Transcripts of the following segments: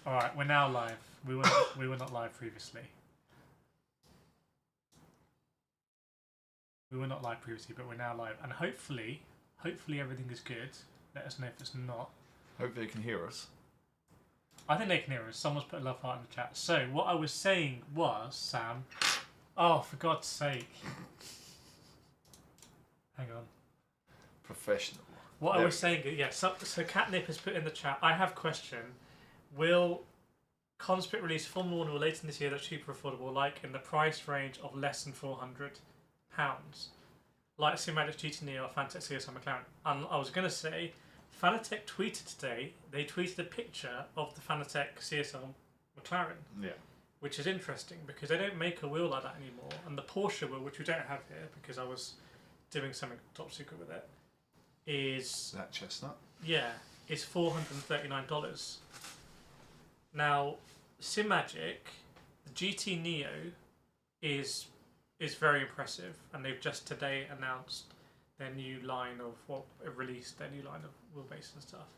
All right, we're now live. We were not live previously. We were not live previously, but we're now live, and hopefully everything is good. Let us know if it's not. Hopefully they can hear us. I think they can hear us. Someone's put a love heart in the chat. So what I was saying was, Sam. Oh, for God's sake! Hang on. Professional. What I was saying, yeah. So Catnip has put in the chat. I have a question. Will Conspit release Formula 1 later this year that's cheaper, affordable, like in the price range of less than £400, like Simradic GT Neo or Fanatec CSR McLaren? And I was going to say, Fanatec tweeted today. They tweeted a picture of the Fanatec CSR McLaren. Yeah. Which is interesting because they don't make a wheel like that anymore. And the Porsche wheel, which we don't have here because I was doing something top secret with it, is that chestnut. Yeah, is $439. Now, Simagic, the GT Neo, is very impressive, and they've just today announced their new line of released their new line of wheelbase and stuff.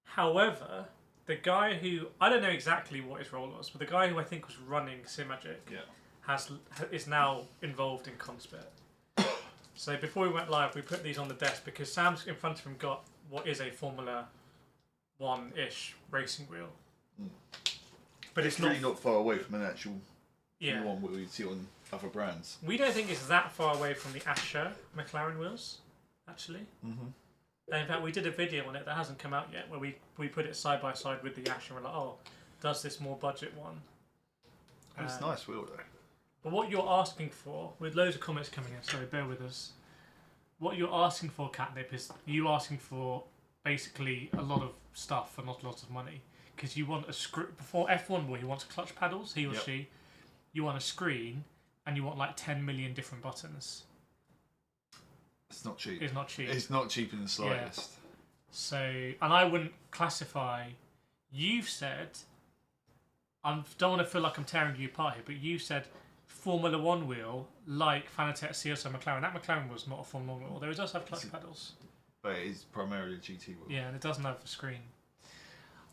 However, the guy who I don't know exactly what his role was, but the guy who I think was running Simagic is now involved in Conspit. So before we went live, we put these on the desk because Sam's in front of him got what is a Formula 1-ish racing wheel. Mm. But it's really not far away from an actual one what we see on other brands. We don't think it's that far away from the Asher McLaren wheels, actually. Mm-hmm. In fact, we did a video on it that hasn't come out yet, where we put it side by side with the Asher and we're like, oh, does this more budget one? It's a nice wheel though. But what you're asking for, with loads of comments coming in, sorry, bear with us. What you're asking for, Catnip, is you asking for basically a lot of stuff for not a lot of money. Because you want a screen, before F1 where he wants clutch paddles, he or she, you want a screen, and you want like 10 million different buttons. It's not cheap. It's not cheap. It's not cheap in the slightest. Yeah. So, and I wouldn't classify, you've said, I don't want to feel like I'm tearing you apart here, but you said Formula 1 wheel like Fanatec CSR McLaren. That McLaren was not a Formula 1 wheel, although it does have clutch paddles. But it is primarily a GT wheel. Yeah, and it doesn't have a screen.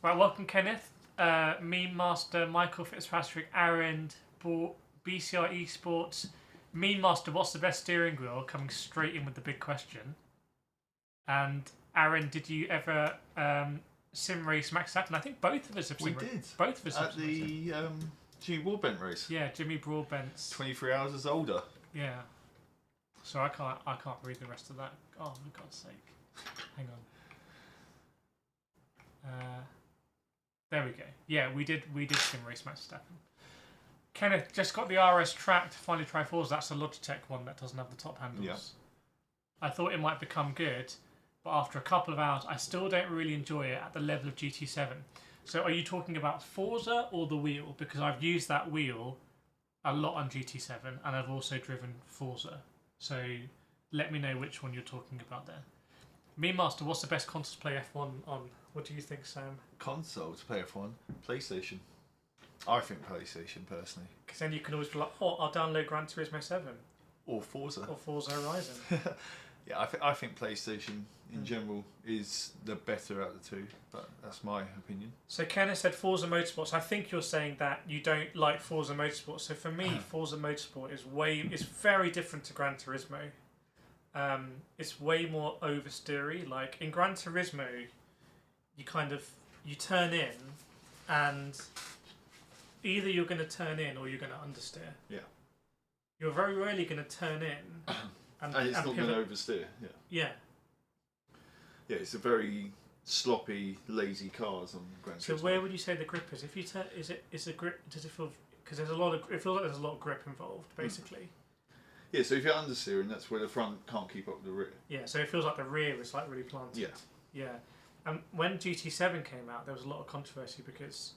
Right, welcome Kenneth, Meme Master, Michael Fitzpatrick, Aaron, BCR Esports. Meme Master, what's the best steering wheel? Coming straight in with the big question. And Aaron, did you ever sim race Max Saturn? I think both of us have sim raced. We did. Both of us at the Jimmy Broadbent race. Yeah, Jimmy Broadbent's 23 hours as older. Yeah. So I can't read the rest of that. Oh, for God's sake. Hang on. There we go. Yeah, we did sim race Max Verstappen. Kenneth just got the RS track to finally try Forza. That's a Logitech one that doesn't have the top handles. Yeah. I thought it might become good, but after a couple of hours, I still don't really enjoy it at the level of GT7. So are you talking about Forza or the wheel? Because I've used that wheel a lot on GT7, and I've also driven Forza. So let me know which one you're talking about there. Meme Master, what's the best console to play F1 on? What do you think, Sam? Console to play F1? PlayStation. I think PlayStation, personally. Because then you can always be like, oh, I'll download Gran Turismo 7. Or Forza. Or Forza Horizon. Yeah, I think PlayStation in general is the better out of the two, but that's my opinion. So Kenneth said Forza Motorsports. I think you're saying that you don't like Forza Motorsport. So for me, Forza Motorsport is very different to Gran Turismo. It's way more oversteery. Like in Gran Turismo, you turn in, and either you're going to turn in or you're going to understeer. Yeah. You're very rarely going to turn in. And it's not going to oversteer. Yeah. Yeah. Yeah, it's a very sloppy, lazy cars on Gran Turismo. So where would you say the grip is? If you turn, is the grip? Does it feel? Because it feels like there's a lot of grip involved, basically. Yeah. So if you're understeering, that's where the front can't keep up with the rear. Yeah. So it feels like the rear is like really planted. Yeah. Yeah. And when GT7 came out, there was a lot of controversy because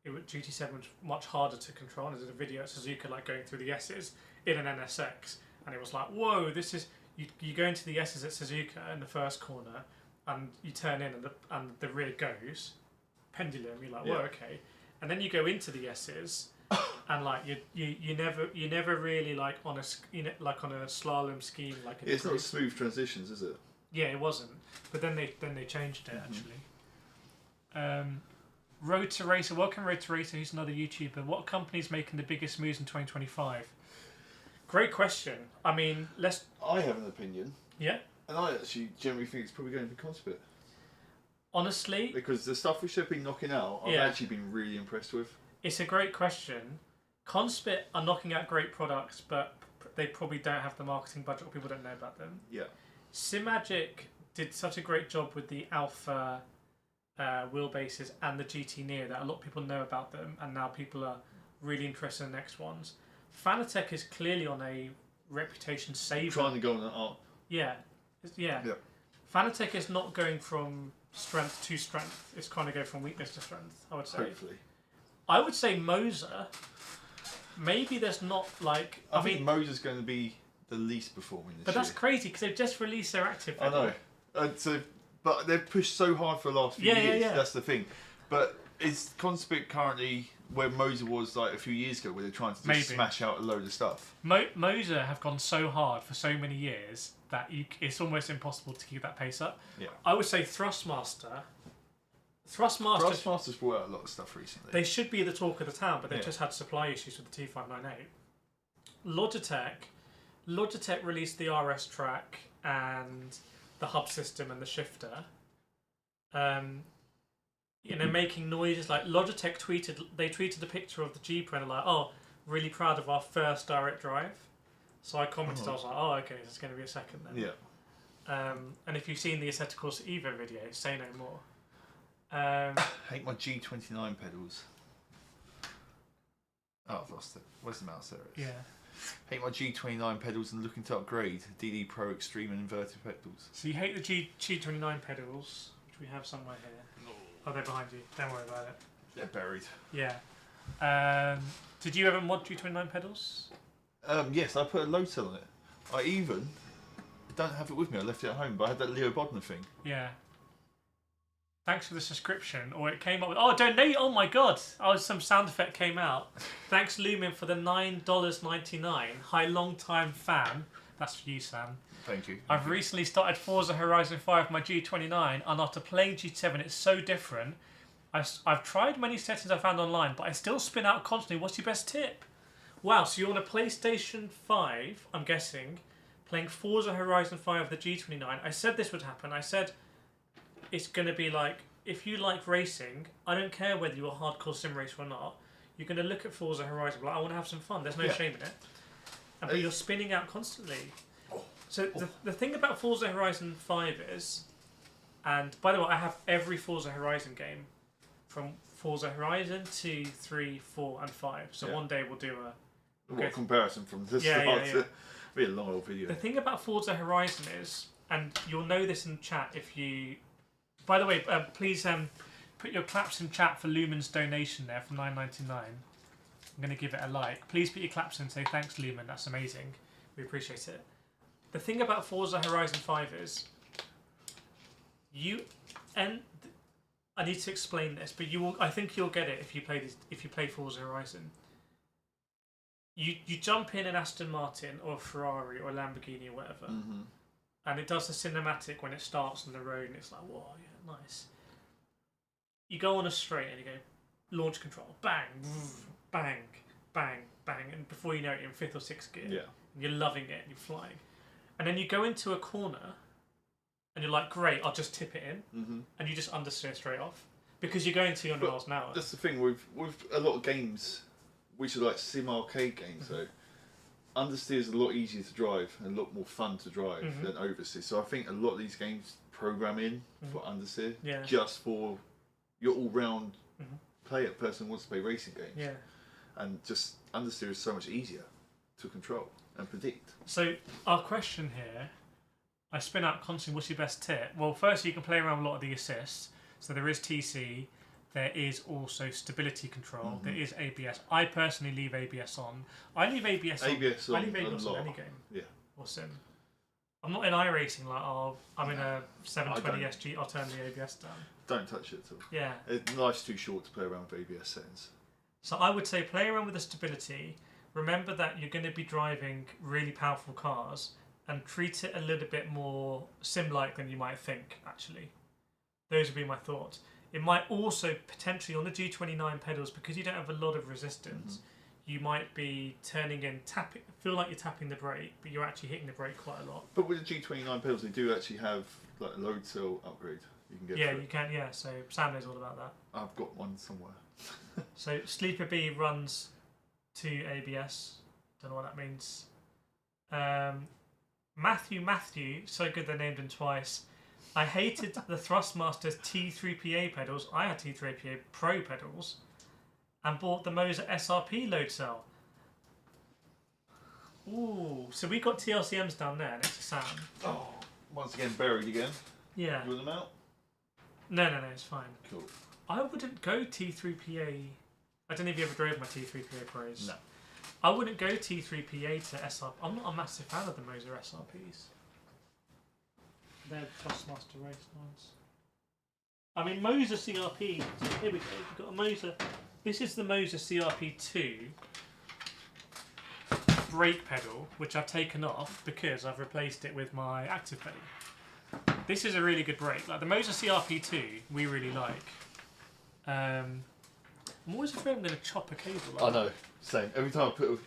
GT7 was much harder to control. There's a video at Suzuka like going through the S's in an NSX, and it was like, whoa, this is you go into the S's at Suzuka in the first corner, and you turn in, and the rear goes pendulum. You're like, whoa, okay, and then you go into the S's, and like you never really like on a slalom scheme like. It's not smooth transitions, is it? Yeah, it wasn't. But then they changed it actually. Road to Racer. Welcome, Road to Racer. Who's another YouTuber? What company is making the biggest moves in 2025? Great question. I mean, let's. I have an opinion. Yeah. And I actually generally think it's probably going to be Conspit. Honestly, because the stuff which they've been knocking out, I've actually been really impressed with. It's a great question. Conspit are knocking out great products, but they probably don't have the marketing budget, or people don't know about them. Yeah. Simagic did such a great job with the Alpha wheelbases and the GT Neo that a lot of people know about them, and now people are really interested in the next ones. Fanatec is clearly on a reputation saver. Trying to go on an up. Yeah. Fanatec is not going from strength to strength. It's kind of go from weakness to strength, I would say. Hopefully. I would say Moser. Maybe there's not like. I mean, Moser's going to be the least performing this year. But that's crazy because they've just released their active. I know. But they've pushed so hard for the last few years. Yeah. That's the thing. But is Conspit currently where Moser was like a few years ago, where they're trying to just smash out a load of stuff? Moser have gone so hard for so many years that it's almost impossible to keep that pace up. Yeah. I would say Thrustmaster's brought out a lot of stuff recently. They should be the talk of the town, but they've just had supply issues with the T598. Logitech released the RS track and the hub system and the shifter. Making noises like Logitech tweeted a picture of the Jeep and they're like, oh, really proud of our first direct drive. So I commented, I was like, oh, okay, there's going to be a second then. Yeah. And if you've seen the Aestheticals Evo video, say no more. Hate my G29 pedals. Oh, I've lost it. Where's the mouse? There it is. Yeah. Hate my G29 pedals and looking to upgrade DD Pro Extreme and inverted pedals. So you hate the G29 pedals, which we have somewhere here. Oh, they're behind you. Don't worry about it. They're buried. Yeah. Did you ever mod G29 pedals? Yes, I put a Lotel on it. I even don't have it with me. I left it at home, but I had that Leo Bodmer thing. Yeah. Thanks for the subscription. Or it came up with... Oh, donate! Oh my god! Oh, some sound effect came out. Thanks, Lumen, for the $9.99. Hi, long time fan. That's for you, Sam. Thank you. I've recently started Forza Horizon 5 with my G29, and after playing G7, it's so different. I've tried many settings I found online, but I still spin out constantly. What's your best tip? Wow, so you're on a PlayStation 5, I'm guessing, playing Forza Horizon 5 with the G29. I said this would happen. I said it's going to be like, if you like racing, I don't care whether you're a hardcore sim racer or not, you're going to look at Forza Horizon, like, I want to have some fun. There's no shame in it. But you're spinning out constantly. So the thing about Forza Horizon 5 is, and by the way, I have every Forza Horizon game, from Forza Horizon 2, 3, 4 and 5. So one day we'll do a comparison from this to be a long old video. The thing about Forza Horizon is, and you'll know this in chat if you... By the way, please put your claps in chat for Lumen's donation there for $9.99. I'm going to give it a like. Please put your claps in and say thanks, Lumen. That's amazing. We appreciate it. The thing about Forza Horizon 5 is, I need to explain this, but I think you'll get it if you play Forza Horizon. You jump in an Aston Martin or a Ferrari or a Lamborghini or whatever, and it does the cinematic when it starts on the road, and it's like, whoa, yeah, nice. You go on a straight and you go launch control, bang, bang, bang, bang, and before you know it, you're in 5th or 6th gear. Yeah. And you're loving it, and you're flying. And then you go into a corner, and you're like, great, I'll just tip it in, and you just understeer straight off because you're going 200 miles an hour. That's the thing with a lot of games, which are like sim arcade games, though. Understeer is a lot easier to drive and a lot more fun to drive than oversteer. So I think a lot of these games program in for understeer, just for your all-round person who wants to play racing games. Yeah. And just understeer is so much easier to control and predict. So our question here, I spin out constantly, what's your best tip? Well, first you can play around with a lot of the assists. So there is TC, there is also stability control, there is ABS. I personally leave ABS on. I leave ABS on. I leave ABS on any game. Yeah. Or sim. I'm not in iRacing like, I'm in a 720 SG, I'll turn the ABS down. Don't touch it at all. Yeah. Life's too short to play around with ABS settings. So I would say play around with the stability. Remember that you're going to be driving really powerful cars and treat it a little bit more sim-like than you might think, actually. Those would be my thoughts. It might also potentially on the G29 pedals, because you don't have a lot of resistance, you might be turning in tapping. Feel like you're tapping the brake, but you're actually hitting the brake quite a lot. But with the G29 pedals, they do actually have like a load cell upgrade you can get. Yeah, you can. Yeah, so Sam knows all about that. I've got one somewhere. So Sleeper B runs to ABS. Don't know what that means. Matthew, so good they named him twice. I hated the Thrustmaster's T3PA pedals. I had T3PA Pro pedals and bought the Moser SRP load cell. Ooh, so we got TLCMs down there next to Sam. Oh, once again buried again. Yeah. You want them out? No, it's fine. Cool. I wouldn't go T3PA. I don't know if you ever drove my T3PA Pros. No. I wouldn't go T3PA to SRP. I'm not a massive fan of the Moser SRPs. They're Thrustmaster race ones. I mean, Moser CRP. Here we go. We've got a Moser. This is the Moser CRP2 brake pedal, which I've taken off because I've replaced it with my active pedal. This is a really good brake. Like the Moser CRP2, we really like. I'm always afraid I'm going to chop a cable. I know. Same. Every time I put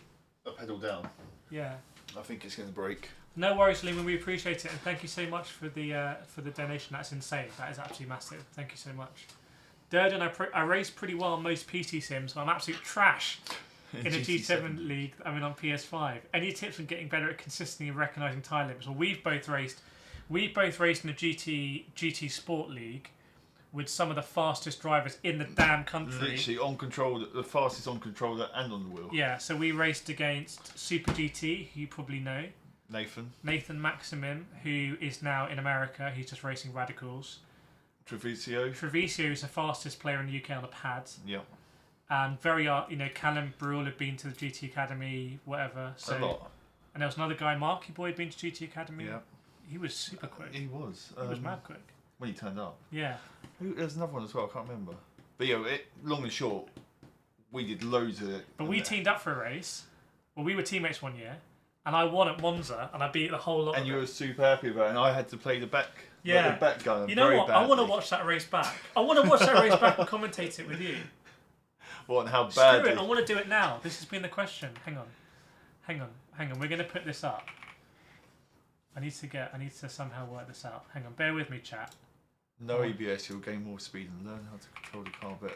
a pedal down, yeah, I think it's going to break. No worries, Lehman. We appreciate it, and thank you so much for the donation. That's insane. That is absolutely massive. Thank you so much. Durden, I race pretty well on most PC sims. I'm absolute trash in a G7 league. I mean, on PS5. Any tips on getting better at consistently recognising tyre limits? Well, we've both raced in a GT Sport League with some of the fastest drivers in the damn country. Literally on control, the fastest on controller and on the wheel. Yeah, so we raced against Super GT, who you probably know. Nathan Maximum, who is now in America. He's just racing Radicals. Treviso is the fastest player in the UK on the pads. Yeah. And Callum Brule had been to the GT Academy, whatever. So, a lot. And there was another guy, Marky Boy, had been to GT Academy. Yeah. He was super quick. He was. He was mad quick. When he turned up. Yeah. There's another one as well, I can't remember. But yeah, long and short, we did loads of it. But we teamed up for a race. Well, we were teammates one year. And I won at Monza, and I beat the whole lot. And you were super happy about it, and I had to play the back. Yeah. Like the back gun. You know what? Badly. I want to watch that race back. I want to watch that race back and commentate it with you. What and how bad? Screw it! I want to do it now. This has been the question. Hang on. We're going to put this up. I need to somehow work this out. Hang on. Bear with me, chat. No ABS, you'll gain more speed and learn how to control the car better.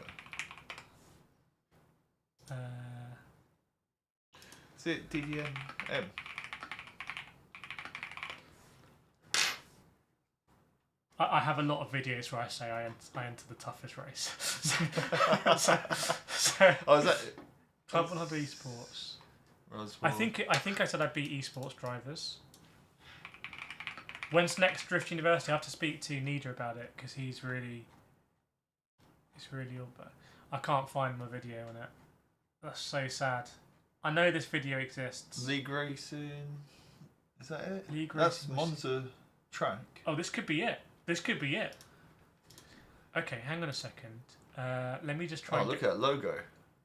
Is it DDM? I have a lot of videos where I say I enter the toughest race. Oh, is that Club 100 Esports? I think I said I'd beat esports drivers. When's next Drift University? I have to speak to Nida about it because he's really all but I can't find my video on it. That's so sad. I know this video exists. League Racing. Is that it? League That's Racing. Monza track. Oh, this could be it. Okay, hang on a second. Let me just try. Oh, look at that logo.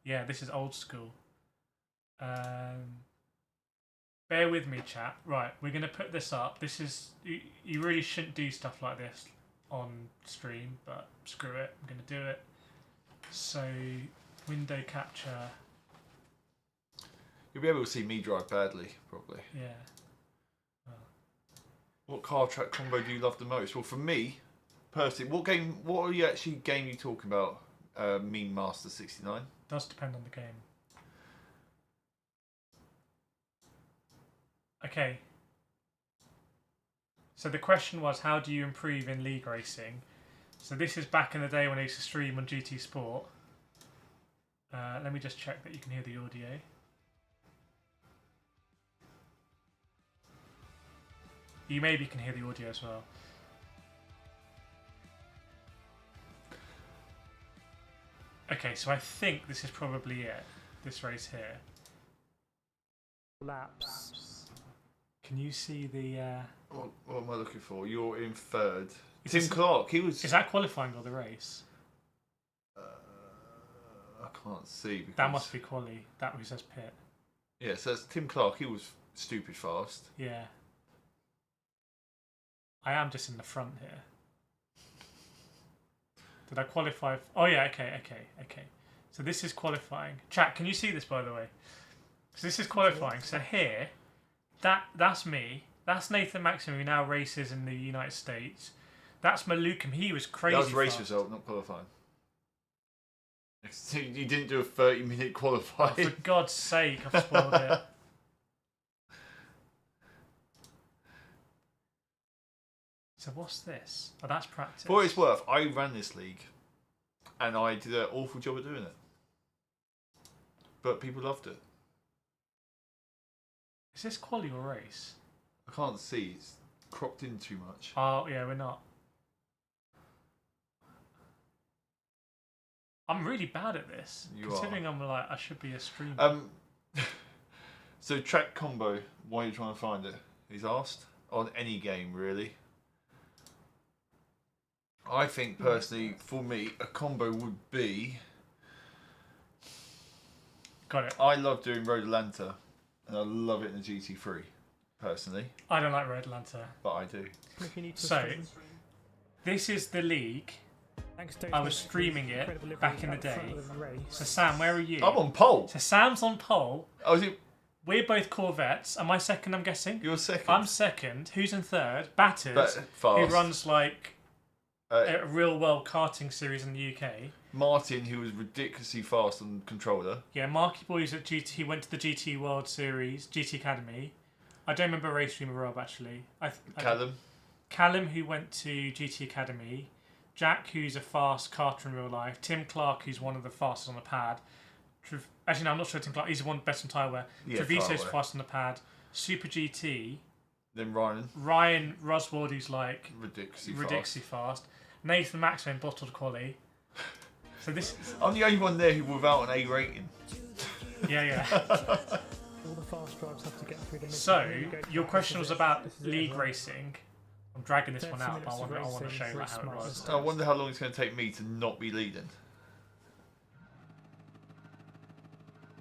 Yeah, this is old school. Bear with me, chat. Right, we're going to put this up. This is... You really shouldn't do stuff like this on stream, but screw it. I'm going to do it. So, window capture. You'll be able to see me drive badly, probably. Yeah. What car track combo do you love the most? Well, for me, personally, what game are you talking about? Mean Master 69? Does depend on the game. Okay. So the question was, how do you improve in league racing? So this is back in the day when I used to stream on GT Sport. Let me just check that you can hear the audio. You maybe can hear the audio as well. Okay, so I think this is probably it. This race here. Laps. Can you see the... What am I looking for? You're in third. Tim Clark, he was... Is that qualifying or the race? I can't see. Because... That must be quali. That who says pit. Yeah, so that's Tim Clark. He was stupid fast. Yeah. I am just in the front here. Did I qualify? Oh yeah, okay. So this is qualifying. Chat, can you see this by the way? So this is qualifying. So here, that's me. That's Nathan Maxim, who now races in the United States. That's Malukam. He was crazy. That was race fast. result, not qualifying. You didn't do a 30-minute qualifying. Oh, for God's sake, I've spoiled it. So what's this? Oh, that's practice. For what it's worth, I ran this league, and I did an awful job of doing it. But people loved it. Is this quali or race? I can't see. It's cropped in too much. Oh, yeah, we're not. I'm really bad at this. Considering I'm like, I should be a streamer. So track combo, why are you trying to find it? He's asked. On any game, really. I think, personally, for me, a combo would be... Got it. I love doing Road Atlanta, and I love it in the GT3, personally. I don't like Road Atlanta. But I do. So, this is the league. I was streaming it back in the day. So Sam, where are you? I'm on pole. So Sam's on pole. Oh, is it? We're both Corvettes. Am I second, I'm guessing? You're second. I'm second. Who's in third? Batters, fast. who runs like a real world karting series in the UK. Martin, who was ridiculously fast on controller. Yeah, Marky Boy's at GT. He went to the GT World Series, GT Academy. I don't remember race streamer Rob actually. Callum, who went to GT Academy. Jack, who's a fast karter in real life. Tim Clark, who's one of the fastest on the pad. Actually, no, I'm not sure Tim Clark. He's the one best on tyre wear. Yeah, Treviso's fast on the pad. Super GT. Then Ryan. Ryan Roswald, who's like ridiculously fast. Nathan Maxwell bottled quali. So this. I'm the only one there who without an A rating. Yeah. All the fast drives have to get through the So your question was about league racing. I'm dragging this one out, but I want to show like how it was. I wonder how long it's going to take me to not be leading.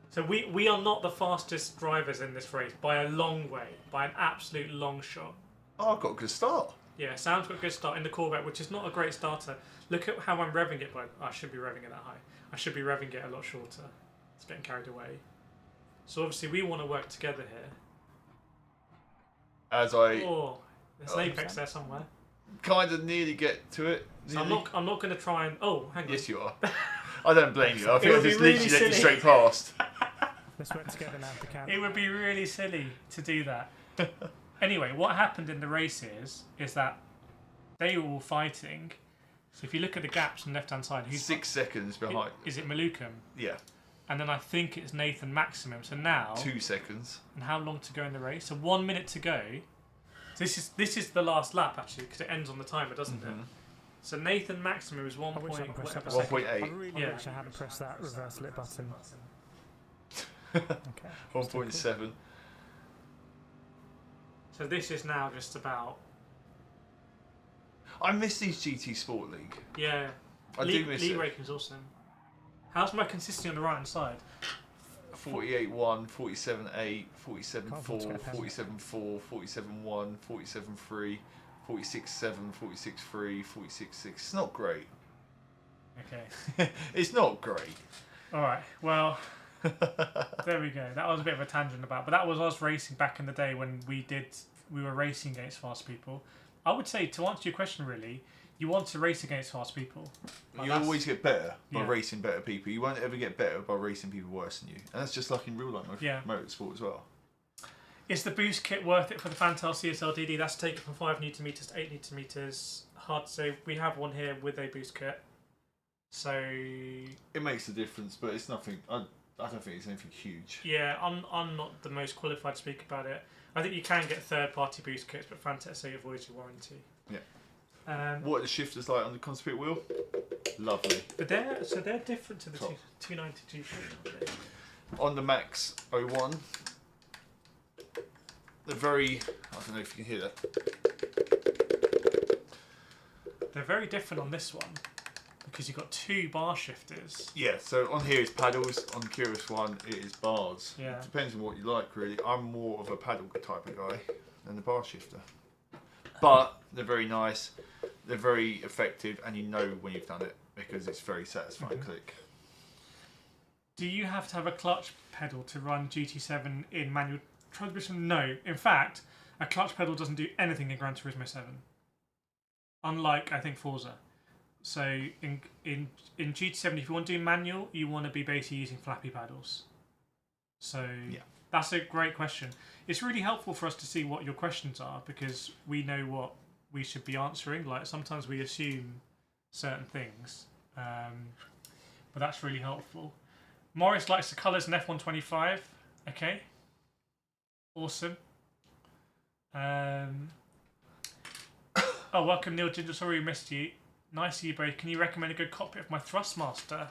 So we are not the fastest drivers in this race by a long way, by an absolute long shot. Oh, I've got a good start. Yeah, Sam's got a good start in the Corvette, which is not a great starter. Look at how I'm revving it, but I should be revving it that high. I should be revving it a lot shorter. It's getting carried away. So obviously we want to work together here. Oh, there's an apex there somewhere. Kind of nearly get to it. So I'm not going to try and... Oh, hang on. Yes, you are. I don't blame you. I think I just really literally let you silly. straight past. Let's work together now if we can. It would be really silly to do that. Anyway, what happened in the races is that they were all fighting. So if you look at the gaps on the left-hand side, who's 6 seconds behind. Is it Malukam? Yeah. And then I think it's Nathan Maximum. So now 2 seconds. And how long to go in the race? So 1 minute to go. So this is the last lap actually because it ends on the timer, doesn't it? So Nathan Maximum is 1.8. I really wish I hadn't pressed that reverse lit button. Okay. 1.7. So this is now just about. I miss these GT Sport League. Yeah. I do miss it. League ranking's awesome. How's my consistency on the right hand side? 48-1, 47-8, 47-4, 47-4, 47-1, 47-3, 46-7, 46-3, 46-6. It's not great. Okay. It's not great. Alright, well, there we go. That was a bit of a tangent but that was us racing back in the day when we were racing against fast people. I would say, to answer your question really, you want to race against fast people. You always get better by racing better people. You won't ever get better by racing people worse than you. And that's just like in real life motorsport as well. Is the boost kit worth it for the Fantail CSLDD? That's taken from 5 Nm to 8 Nm. Hard to say. We have one here with a boost kit. So... It makes a difference, but it's nothing... I don't think it's anything huge. Yeah, I'm not the most qualified to speak about it. I think you can get third-party boost kits, but Fantail say avoids your warranty. Yeah. What are the shifters like on the Conspit wheel? Lovely. But they're different to the 290 GT, aren't they? On the Max 01, they're very... I don't know if you can hear that. They're very different on this one because you've got 2 bar shifters. Yeah, so on here is paddles, on the Curious one it is bars. Yeah. It depends on what you like really. I'm more of a paddle type of guy than the bar shifter. But they're very nice, they're very effective, and you know when you've done it because it's very satisfying click. Do you have to have a clutch pedal to run GT7 in manual transmission? No. In fact, a clutch pedal doesn't do anything in Gran Turismo 7. Unlike, I think, Forza. So in GT7, if you want to do manual, you want to be basically using flappy paddles. So that's a great question. It's really helpful for us to see what your questions are because we know what we should be answering. Like sometimes we assume certain things, but that's really helpful. Morris likes the colours in F125. Okay, awesome. Oh, welcome Neil Ginger. Sorry we missed you. Nice to see you both. Can you recommend a good cockpit for my Thrustmaster?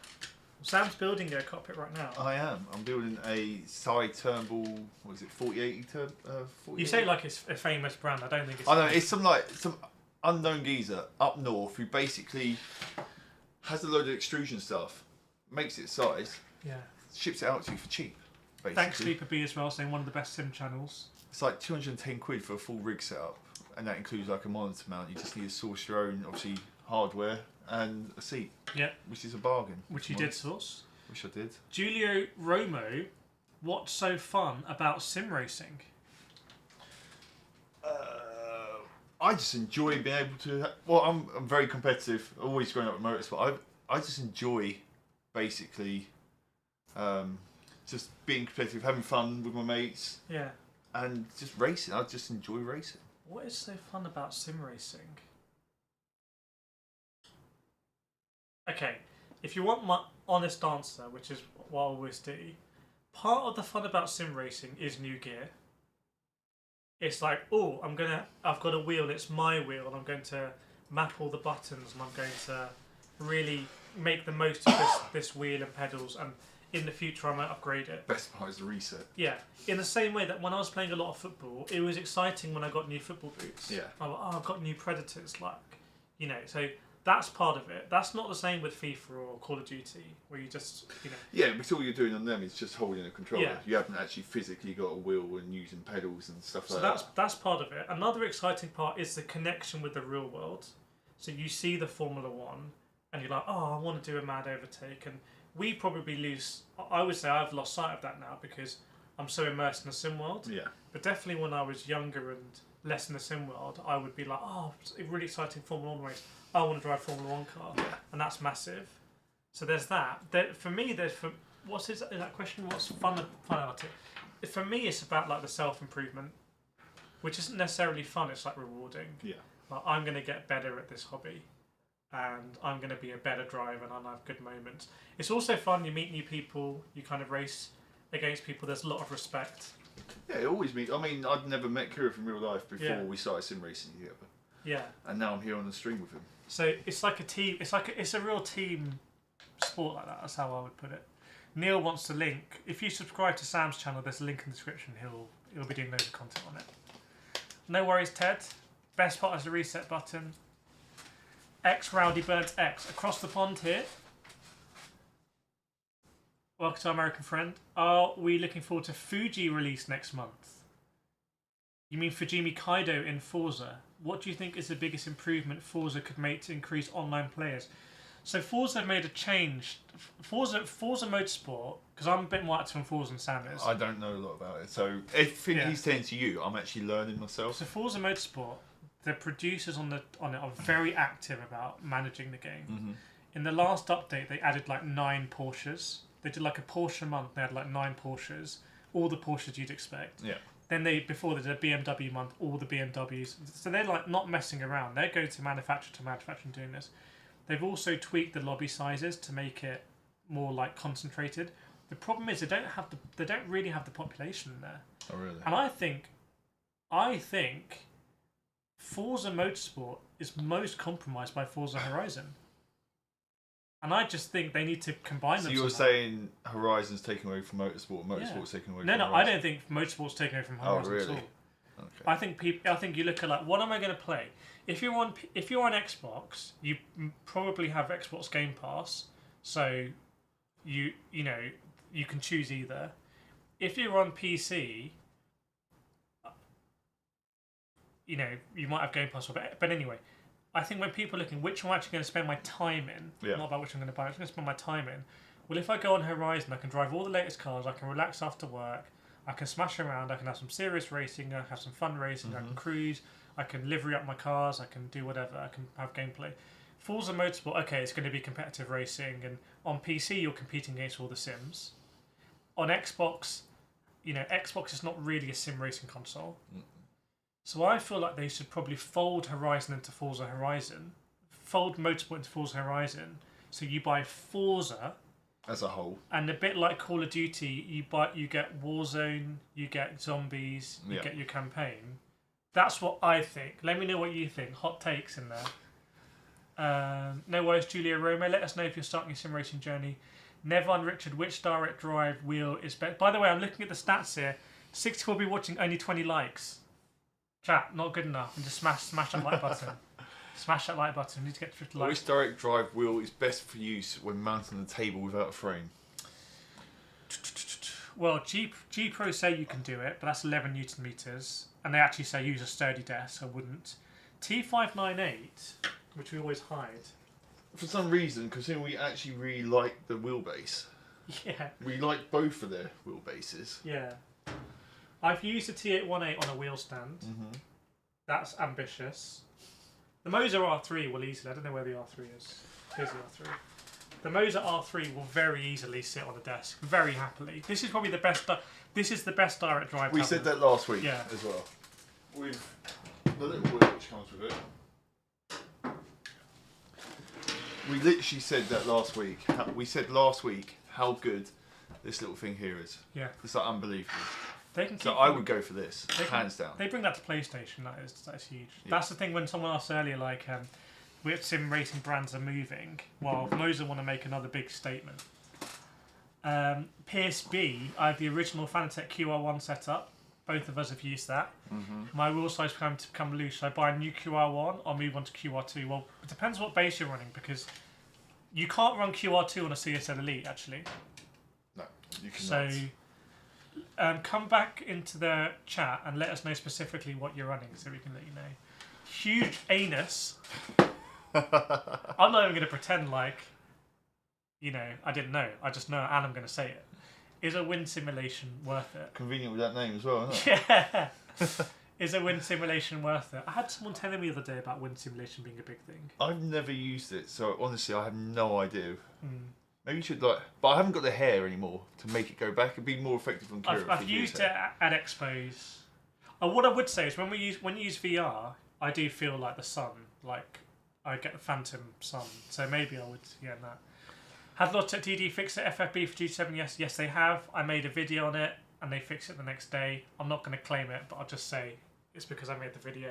Sam's building a cockpit right now. I am. I'm building a side Turnbull. What is it? 4080 turn. 4080? You say like it's a famous brand. I don't think it's. I know it's some unknown geezer up north who basically has a load of extrusion stuff, makes it size, ships it out to you for cheap. Basically. Thanks Sleeper B as well, saying one of the best sim channels. It's like 210 quid for a full rig setup, and that includes like a monitor mount. You just need to source your own, obviously, hardware and a seat. Yeah. Which is a bargain. Which you did source. Which I did. Julio Romo, what's so fun about sim racing? I just enjoy being able to. Well, I'm very competitive. Always growing up with motorsport. I just enjoy basically just being competitive, having fun with my mates. Yeah. And just racing. I just enjoy racing. What is so fun about sim racing? Okay, if you want my honest answer, which is what I always do, part of the fun about sim racing is new gear. It's like, oh, I've got a wheel, it's my wheel, and I'm going to map all the buttons, and I'm going to really make the most of this wheel and pedals, and in the future I might upgrade it. Best part is the reset. Yeah, in the same way that when I was playing a lot of football, it was exciting when I got new football boots. Yeah. I'm like, oh, I've got new Predators, like, you know, so that's part of it. That's not the same with FIFA or Call of Duty, where you just, you know. Yeah, because all you're doing on them is just holding a controller. Yeah. You haven't actually physically got a wheel and using pedals and stuff like that. So that's part of it. Another exciting part is the connection with the real world. So you see the Formula One, and you're like, oh, I want to do a mad overtake. And we probably lose, I would say I've lost sight of that now because I'm so immersed in the sim world. Yeah. But definitely when I was younger and less in the sim world, I would be like, oh, it's a really exciting Formula One race. I want to drive a Formula One car, and that's massive. So there's that. For me, what's is that question? What's fun about it? For me, it's about like the self improvement, which isn't necessarily fun. It's like rewarding. Yeah. Like I'm going to get better at this hobby, and I'm going to be a better driver, and I'll have good moments. It's also fun. You meet new people. You kind of race against people. There's a lot of respect. Yeah, it always meet. I mean, I'd never met Kira in real life before we started sim racing together. Yeah. And now I'm here on the stream with him. So it's like a team. It's a real team sport like that. That's how I would put it. Neil wants to link. If you subscribe to Sam's channel, there's a link in the description. He'll be doing loads of content on it. No worries, Ted. Best part is the reset button. X Rowdy Birds X across the pond here. Welcome to our American friend. Are we looking forward to Fuji release next month? You mean Fujimi Kaido in Forza? What do you think is the biggest improvement Forza could make to increase online players? So Forza made a change. Forza Motorsport, because I'm a bit more active on Forza than Sam is. I don't know a lot about it. So if he's saying to you, I'm actually learning myself. So Forza Motorsport, the producers on it are very active about managing the game. Mm-hmm. In the last update, they added like 9 Porsches. They did like a Porsche a month. They had like 9 Porsches, all the Porsches you'd expect. Yeah. Then before they did a BMW month, all the BMWs. So they're like not messing around. They're going to manufacturer and doing this. They've also tweaked the lobby sizes to make it more like concentrated. The problem is they don't really have the population in there. Oh really? And I think Forza Motorsport is most compromised by Forza Horizon. And I just think they need to combine them. So you're saying Horizon's taking away from Motorsport, and Motorsport's taking away from Horizon? No, I don't think Motorsport's taking away from Horizon at all. Okay. I think you look at like, what am I going to play? If you're on Xbox, you probably have Xbox Game Pass, so you can choose either. If you're on PC, you might have Game Pass, but anyway, I think when people are looking, which one I'm actually going to spend my time in, not about which I'm going to buy, I'm going to spend my time in. Well, if I go on Horizon, I can drive all the latest cars, I can relax after work, I can smash around, I can have some serious racing, I can have some fun racing, I can cruise, I can livery up my cars, I can do whatever, I can have gameplay. Forza Motorsport, okay, it's going to be competitive racing, and on PC you're competing against all the sims. On Xbox, Xbox is not really a sim racing console. So I feel like they should probably fold Horizon into Forza Horizon, fold Motorsport into Forza Horizon, so you buy Forza as a whole, and a bit like Call of Duty, you get Warzone, you get zombies, you get your campaign. That's what I think. Let me know what you think. Hot takes in there. No worries, Julia Roma. Let us know if you're starting your sim racing journey. Nevon Richard, which direct drive wheel is better? By the way, I'm looking at the stats here. 60 will be watching, only 20 likes. Chat, not good enough. And just smash that like button. Smash that like button. We need to get 50 likes. Which direct drive wheel is best for use when mounted on the table without a frame? Well, G Pro say you can do it, but that's 11 Newton meters, and they actually say use a sturdy desk. I wouldn't. T598, which we always hide. For some reason, considering we actually really like the wheelbase. Yeah. We like both of their wheelbases. Yeah. I've used the T818 on a wheel stand. That's ambitious. The Moser R3 will easily. I don't know where the R3 is. Here's the R3. The Moser R3 will very easily sit on a desk, very happily. This is probably the best. This is the best direct drive. We said that last week as well. With the little wheel which comes with it. We literally said that last week. We said last week how good this little thing here is. Yeah. It's like unbelievable. So I would go for this, hands down. They bring that to PlayStation. That's huge. Yeah. That's the thing when someone asked earlier, like, which sim racing brands are moving. Well, Moser want to make another big statement. PSB, I have the original Fanatec QR1 setup. Both of us have used that. My wheel size began to become loose. So I buy a new QR1 or move on to QR2. Well, it depends what base you're running, because you can't run QR2 on a CSL Elite, actually. No, you cannot. So, come back into the chat and let us know specifically what you're running, so we can let you know. Huge anus. I'm not even going to pretend like, I didn't know. I just know, and I'm going to say it. Is a wind simulation worth it? Convenient with that name as well, isn't it? Yeah. Is a wind simulation worth it? I had someone telling me the other day about wind simulation being a big thing. I've never used it, so honestly, I have no idea. Maybe you should but I haven't got the hair anymore to make it go back. It'd be more effective on Kira. I've used it at expos. What I would say is when you use VR, I do feel like the sun, like I get the phantom sun. So maybe I would that. Have Logitech DD fixed the FFB for G7? Yes, they have. I made a video on it and they fixed it the next day. I'm not going to claim it, but I'll just say it's because I made the video.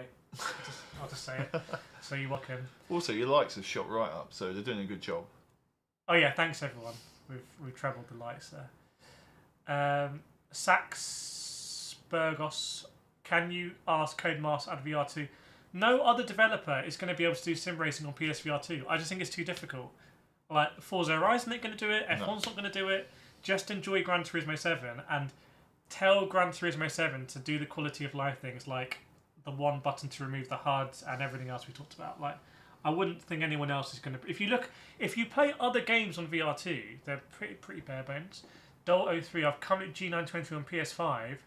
I'll just say it. So you're welcome. Also, your likes have shot right up, so they're doing a good job. Oh yeah, thanks everyone. We've trebled the likes there. Sax Burgos, can you ask Codemaster add VR2? No other developer is going to be able to do sim racing on PSVR 2. I just think it's too difficult. Like Forza Horizon ain't going to do it. F1's not going to do it. Just enjoy Gran Turismo 7 and tell Gran Turismo 7 to do the quality of life things, like the one button to remove the HUD and everything else we talked about. Like, I wouldn't think anyone else is going to. If you play other games on VR2, they're pretty bare bones. Dole03, I've currently G923 on PS5.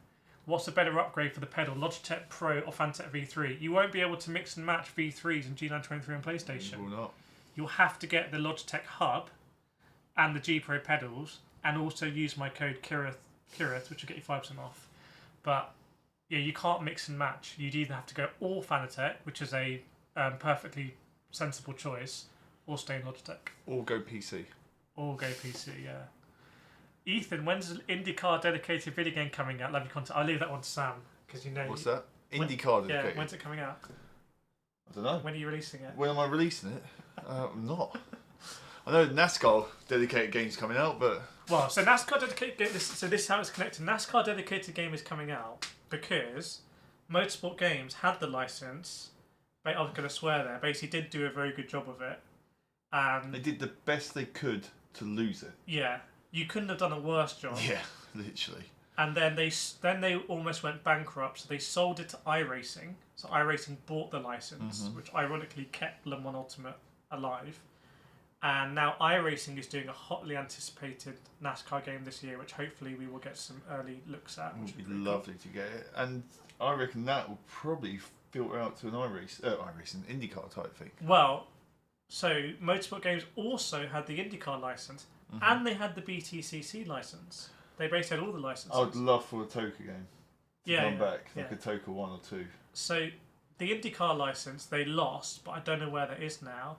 What's a better upgrade for the pedal, Logitech Pro or Fanatec V3? You won't be able to mix and match V3s and G923 on PlayStation. You will not. You'll have to get the Logitech hub and the G Pro pedals, and also use my code Kirith, which will get you 5% off. But yeah, you can't mix and match. You'd either have to go all Fanatec, which is a perfectly sensible choice, or stay in Logitech. Or go PC. Yeah. Ethan, when's an IndyCar dedicated video game coming out? Love your content. I'll leave that one to Sam, because What's that? IndyCar dedicated? Yeah, when's it coming out? I don't know. When are you releasing it? When am I releasing it? I'm not. I know NASCAR dedicated game's coming out, but... Well, so NASCAR dedicated game, this is how it's connected. NASCAR dedicated game is coming out because Motorsport Games had the license. I was going to swear there. Basically, did do a very good job of it, and they did the best they could to lose it. Yeah, you couldn't have done a worse job. Yeah, literally. And then they almost went bankrupt, so they sold it to iRacing. So iRacing bought the license, which ironically kept Le Mans Ultimate alive. And now iRacing is doing a hotly anticipated NASCAR game this year, which hopefully we will get some early looks at. It would be lovely to get it. And I reckon that will probably filter out to an iRacing IndyCar type thing. Well, so Motorsport Games also had the IndyCar license, and they had the BTCC license. They basically had all the licenses. I would love for a Toka game to come back, like a Toka 1 or 2. So the IndyCar license they lost, but I don't know where that is now.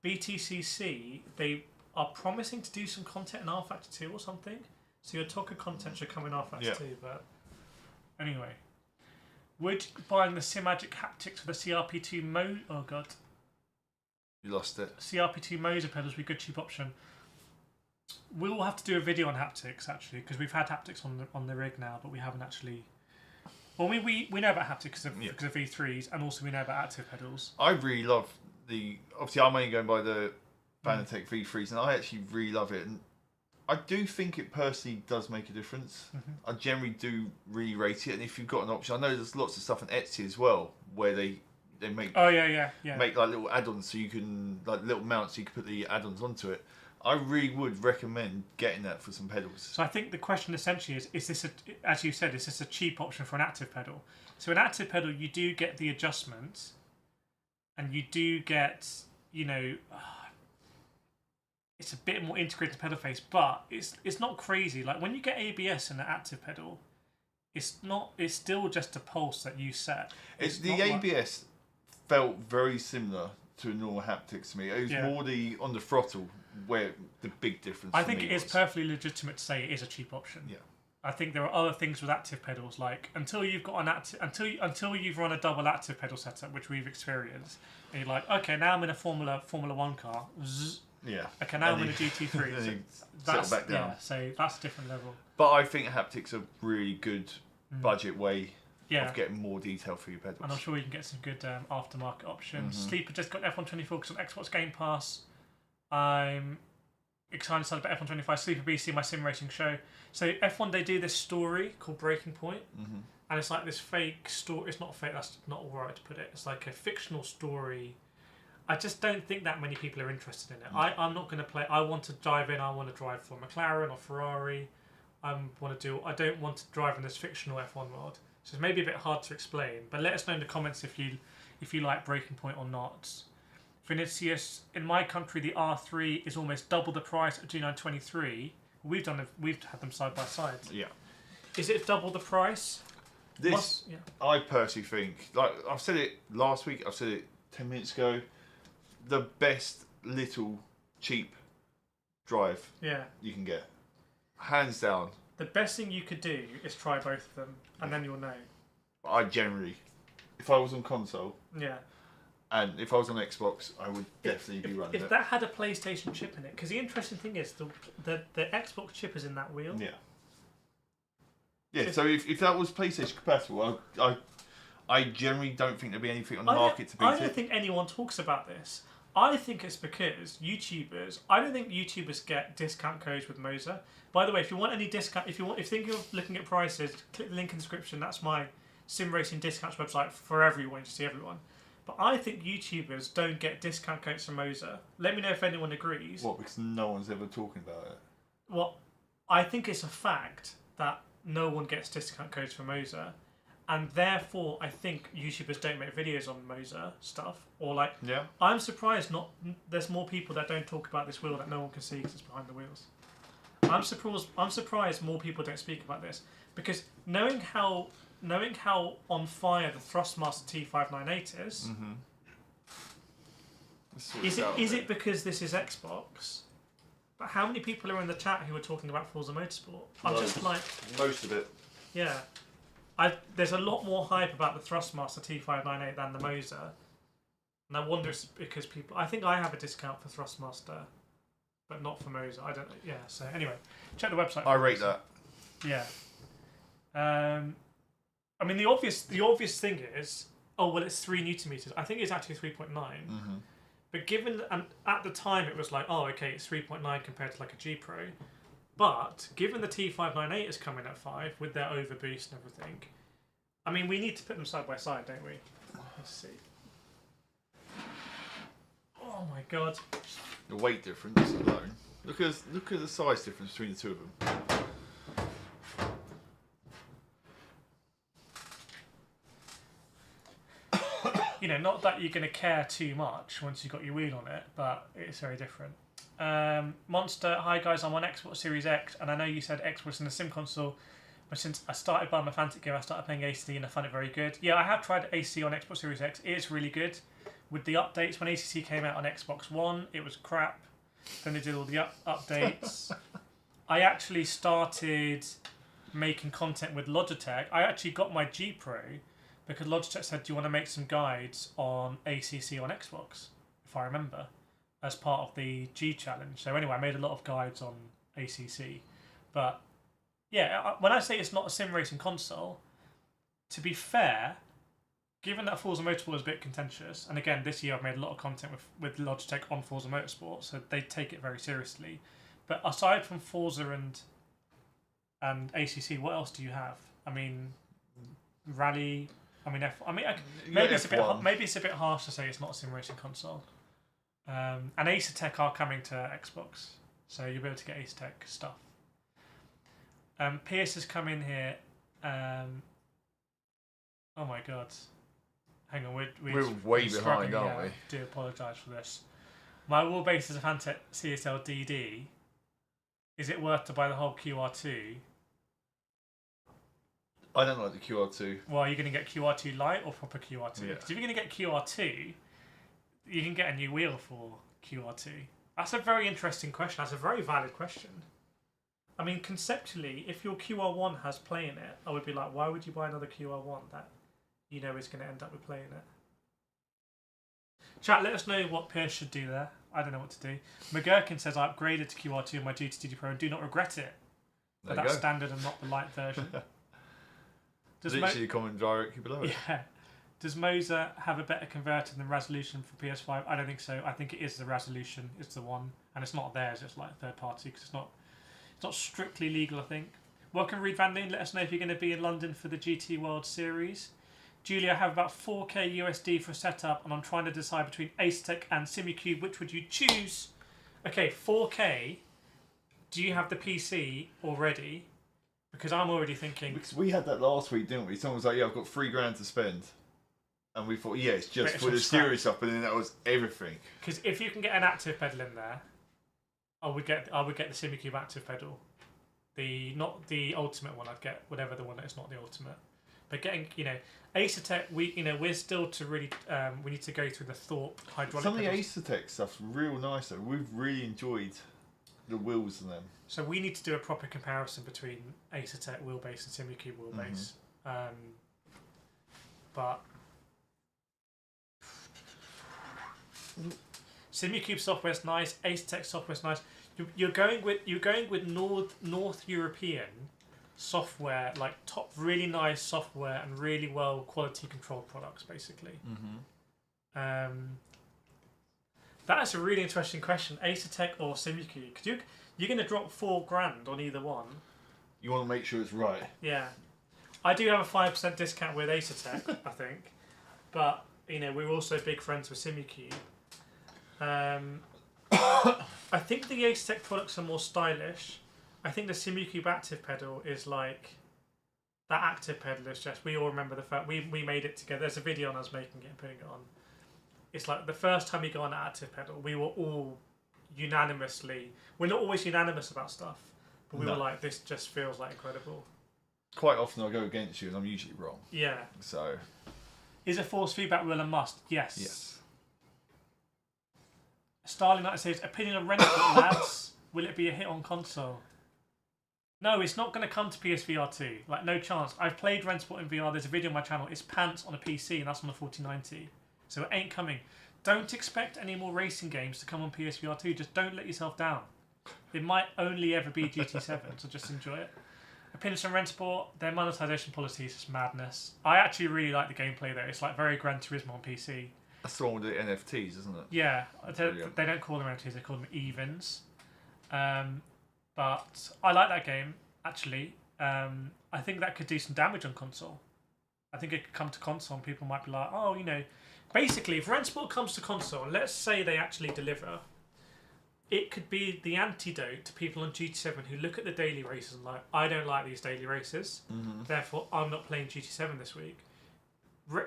BTCC, they are promising to do some content in R Factor 2 or something. So your Toka content should come in R Factor 2. But anyway, would buying the Simagic haptics for the CRP2 mode? Oh god, you lost it. CRP2 Moser pedals would be a good cheap option. We'll have to do a video on haptics actually, because we've had haptics on the rig now, but we haven't actually. Well, we know about haptics because of V3s, and also we know about active pedals. I really love obviously I'm only going by the Fanatec V3s, and I actually really love it. And I do think it personally does make a difference. I generally do really rate it, and if you've got an option, I know there's lots of stuff on Etsy as well where they make make like little add-ons, so you can like little mounts, so you can put the add-ons onto it. I really would recommend getting that for some pedals. So I think the question essentially is this as you said, is this a cheap option for an active pedal? So an active pedal, you do get the adjustments, and you do get, it's a bit more integrated pedal face, but it's not crazy. Like when you get ABS in an active pedal, it's still just a pulse that you set. The ABS felt very similar to a normal haptics to me. It was more on the throttle where the big difference. I think it is perfectly legitimate to say it is a cheap option. Yeah. I think there are other things with active pedals, like until you've got until you've run a double active pedal setup, which we've experienced, and you're like, okay, now I'm in a Formula 1 car. Zzz. Yeah. Okay, now I'm in a GT3. So that's back down. Yeah, so that's a different level. But I think haptics are a really good budget way of getting more detail for your pedals. And I'm sure you can get some good aftermarket options. Sleeper just got F124 because on Xbox Game Pass. I'm excited to about F125 Sleeper BC, my sim racing show. So F1, they do this story called Breaking Point, and it's like this fake story. It's not fake. That's not all right to put it. It's like a fictional story. I just don't think that many people are interested in it. I'm not going to play. I want to dive in. I want to drive for McLaren or Ferrari. I don't want to drive in this fictional F1 world. So it's maybe a bit hard to explain. But let us know in the comments if you like Breaking Point or not. Vinicius, in my country, the R3 is almost double the price of G923. We've had them side by side. Yeah. Is it double the price? I personally think, like I've said it last week, I've said it 10 minutes ago, the best little cheap drive you can get. Hands down. The best thing you could do is try both of them, and then you'll know. I generally, if I was on console, and if I was on Xbox, I would definitely be running it. If that had a PlayStation chip in it, because the interesting thing is the Xbox chip is in that wheel. Yeah. Yeah. So if that was PlayStation compatible, I generally don't think there'd be anything on the market to beat it. I don't think anyone talks about this. I think it's because I don't think YouTubers get discount codes with Moser. By the way, if you want any discount, if you think of looking at prices, click the link in the description. That's my sim racing discounts website for everyone to see everyone. But I think YouTubers don't get discount codes from Moser. Let me know if anyone agrees. What? Because no one's ever talking about it. Well, I think it's a fact that no one gets discount codes from Moser. And therefore, I think YouTubers don't make videos on Moser stuff. Or like, I'm surprised there's more people that don't talk about this wheel that no one can see because it's behind the wheels. I'm surprised more people don't speak about this. Because knowing how on fire the Thrustmaster T598 is, is it because this is Xbox? But how many people are in the chat who are talking about Forza Motorsport? I'm just like... Most of it. Yeah. There's a lot more hype about the Thrustmaster T598 than the Moser. And I wonder if it's because people... I think I have a discount for Thrustmaster, but not for Moser. I don't know. Yeah, so anyway, check the website. I rate that. Yeah. I mean, the obvious thing is, it's 3 Newton meters. I think it's actually 3.9. But given, and at the time it was like, it's 3.9 compared to like a G Pro. But given the T598 is coming at 5 with their overboost and everything, I mean, we need to put them side by side, don't we? Let's see. Oh my god. The weight difference alone. Look at the size difference between the two of them. You know, not that you're going to care too much once you've got your wheel on it, but it's very different. Monster, hi guys, I'm on Xbox Series X, and I know you said Xbox in the sim console, but since I started buying my Fantasy game, I started playing AC, and I found it very good. Yeah, I have tried AC on Xbox Series X. It is really good. With the updates, when ACC came out on Xbox One, it was crap. Then they did all the updates. I actually started making content with Logitech. I actually got my G Pro because Logitech said, do you want to make some guides on ACC on Xbox, if I remember, as part of the G Challenge. So anyway, I made a lot of guides on ACC. But yeah, when I say it's not a sim racing console, to be fair, given that Forza Motorsport is a bit contentious, and again, this year I've made a lot of content with Logitech on Forza Motorsport, so they take it very seriously. But aside from Forza and ACC, what else do you have? I mean, Rally. I mean, maybe it's a bit harsh to say it's not a sim racing console. And Acertech are coming to Xbox, so you'll be able to get Acertech stuff. Pierce has come in here. Oh my god. Hang on, we're way behind, aren't we? I do apologise for this. My wheelbase is a Fanatec CSL DD. Is it worth to buy the whole QR2? I don't like the QR2. Well, are you going to get QR2 Lite or proper QR2? Because Yeah. if you're going to get QR2, you can get a new wheel for QR2. That's a very interesting question. That's a very valid question. I mean, conceptually, if your QR1 has play in it, I would be like, why would you buy another QR1 that you know is going to end up with play in it? Chat, let us know what Pierce should do there. I don't know what to do. McGurkin says, I upgraded to QR2 on my GT Pro and do not regret it. But that's standard and not the light version. Literally comment directly below it. Yeah. Does Moza have a better converter than resolution for PS5? I don't think so. I think it is the resolution. It's the one. And it's not theirs. It's like third party because it's not strictly legal, I think. Welcome, Reed Van Loon. Let us know if you're going to be in London for the GT World Series. Julia, I have about 4K USD for a setup, and I'm trying to decide between Acertech and Simucube. Which would you choose? Okay, 4K. Do you have the PC already? Because I'm already thinking... Because we had that last week, didn't we? Someone was like, yeah, I've got $3,000 to spend. And we thought, yeah, it's just for the series stuff, and then that was everything. Because if you can get an active pedal in there, I would get the Simucube active pedal. Not the ultimate one. I'd get whatever the one that is not the ultimate. But getting, Acertech, we're still to really, we need to go through the Thorpe hydraulic. Some of the Acertech stuff's real nice though. We've really enjoyed the wheels on them. So we need to do a proper comparison between Acertech wheelbase and Simucube wheelbase. But Simucube software's nice. Acertech software's nice. You're going with North European software, like top really nice software and really well quality controlled products, basically. That is a really interesting question. Acertech or Simucube? Because you're going to drop $4,000 on either one. You want to make sure it's right. Yeah, I do have a 5% discount with Acertech, I think, but we're also big friends with Simucube. I think the Acertech products are more stylish. I think the Simucube active pedal is like... That active pedal is just... We all remember the fact... We made it together. There's a video on us making it and putting it on. It's like the first time we got an active pedal, we were all unanimously... We're not always unanimous about stuff, but we were like, this just feels like incredible. Quite often I go against you and I'm usually wrong. Yeah. So... Is a force feedback wheel a must? Yes. Yes. Starling Knight says, opinion on Rensport, lads. Will it be a hit on console? No, it's not going to come to PSVR 2. Like, no chance. I've played Rensport in VR. There's a video on my channel. It's pants on a PC, and that's on a 4090. So it ain't coming. Don't expect any more racing games to come on PSVR 2. Just don't let yourself down. It might only ever be GT7, so just enjoy it. Opinions on Rensport, their monetization policy is just madness. I actually really like the gameplay, though. It's like very Gran Turismo on PC. That's the one with the NFTs, isn't it? Yeah. They don't call them NFTs, they call them evens. But I like that game, actually. I think that could do some damage on console. I think it could come to console and people might be like, oh, basically, if Rensport comes to console, and let's say they actually deliver, it could be the antidote to people on GT7 who look at the daily races and like, I don't like these daily races, therefore I'm not playing GT7 this week.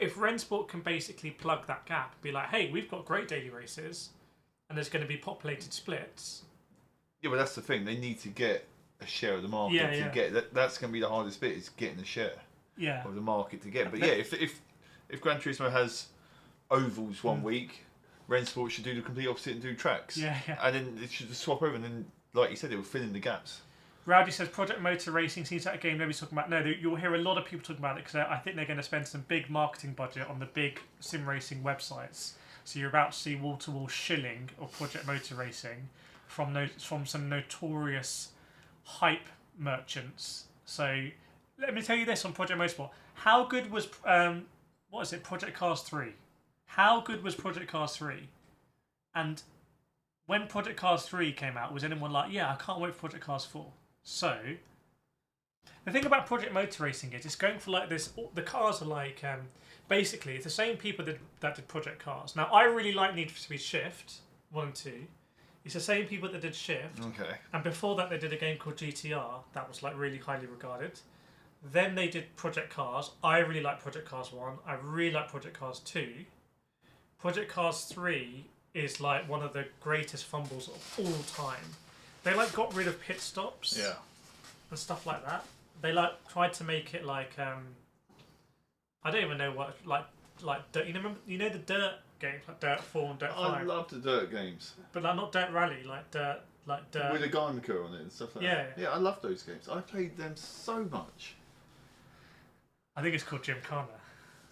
If Rensport can basically plug that gap, be like, hey, we've got great daily races, and there's going to be populated splits. Yeah, but that's the thing. They need to get a share of the market to get that. That's going to be the hardest bit, is getting the share of the market to get. But yeah, if Gran Turismo has ovals one week, Rensport should do the complete opposite and do tracks. Yeah. And then it should just swap over, and then, like you said, it will fill in the gaps. Rowdy says Project Motor Racing seems like a game nobody's talking about. No, you'll hear a lot of people talking about it because I think they're going to spend some big marketing budget on the big sim racing websites. So you're about to see wall-to-wall shilling of Project Motor Racing from some notorious hype merchants. So let me tell you this on Project Motorsport. How good was Project Cars 3? How good was Project Cars 3? And when Project Cars 3 came out, was anyone like, yeah, I can't wait for Project Cars 4? So the thing about Project Motor Racing is it's going for like this. The cars are like basically it's the same people that did Project Cars. Now I really like Need for Speed Shift 1 and 2. It's the same people that did Shift. Okay. And before that they did a game called GTR that was like really highly regarded. Then they did Project Cars. I really like Project Cars 1. I really like Project Cars 2. Project Cars 3 is like one of the greatest fumbles of all time. They like got rid of pit stops and stuff like that. They like tried to make it like I don't even know what like dirt. You know the dirt games like Dirt 4 and Dirt 5. I love the dirt games, but like not Dirt Rally, like dirt with a Geico on it and stuff like that. Yeah, I love those games. I played them so much. I think it's called Gymkhana.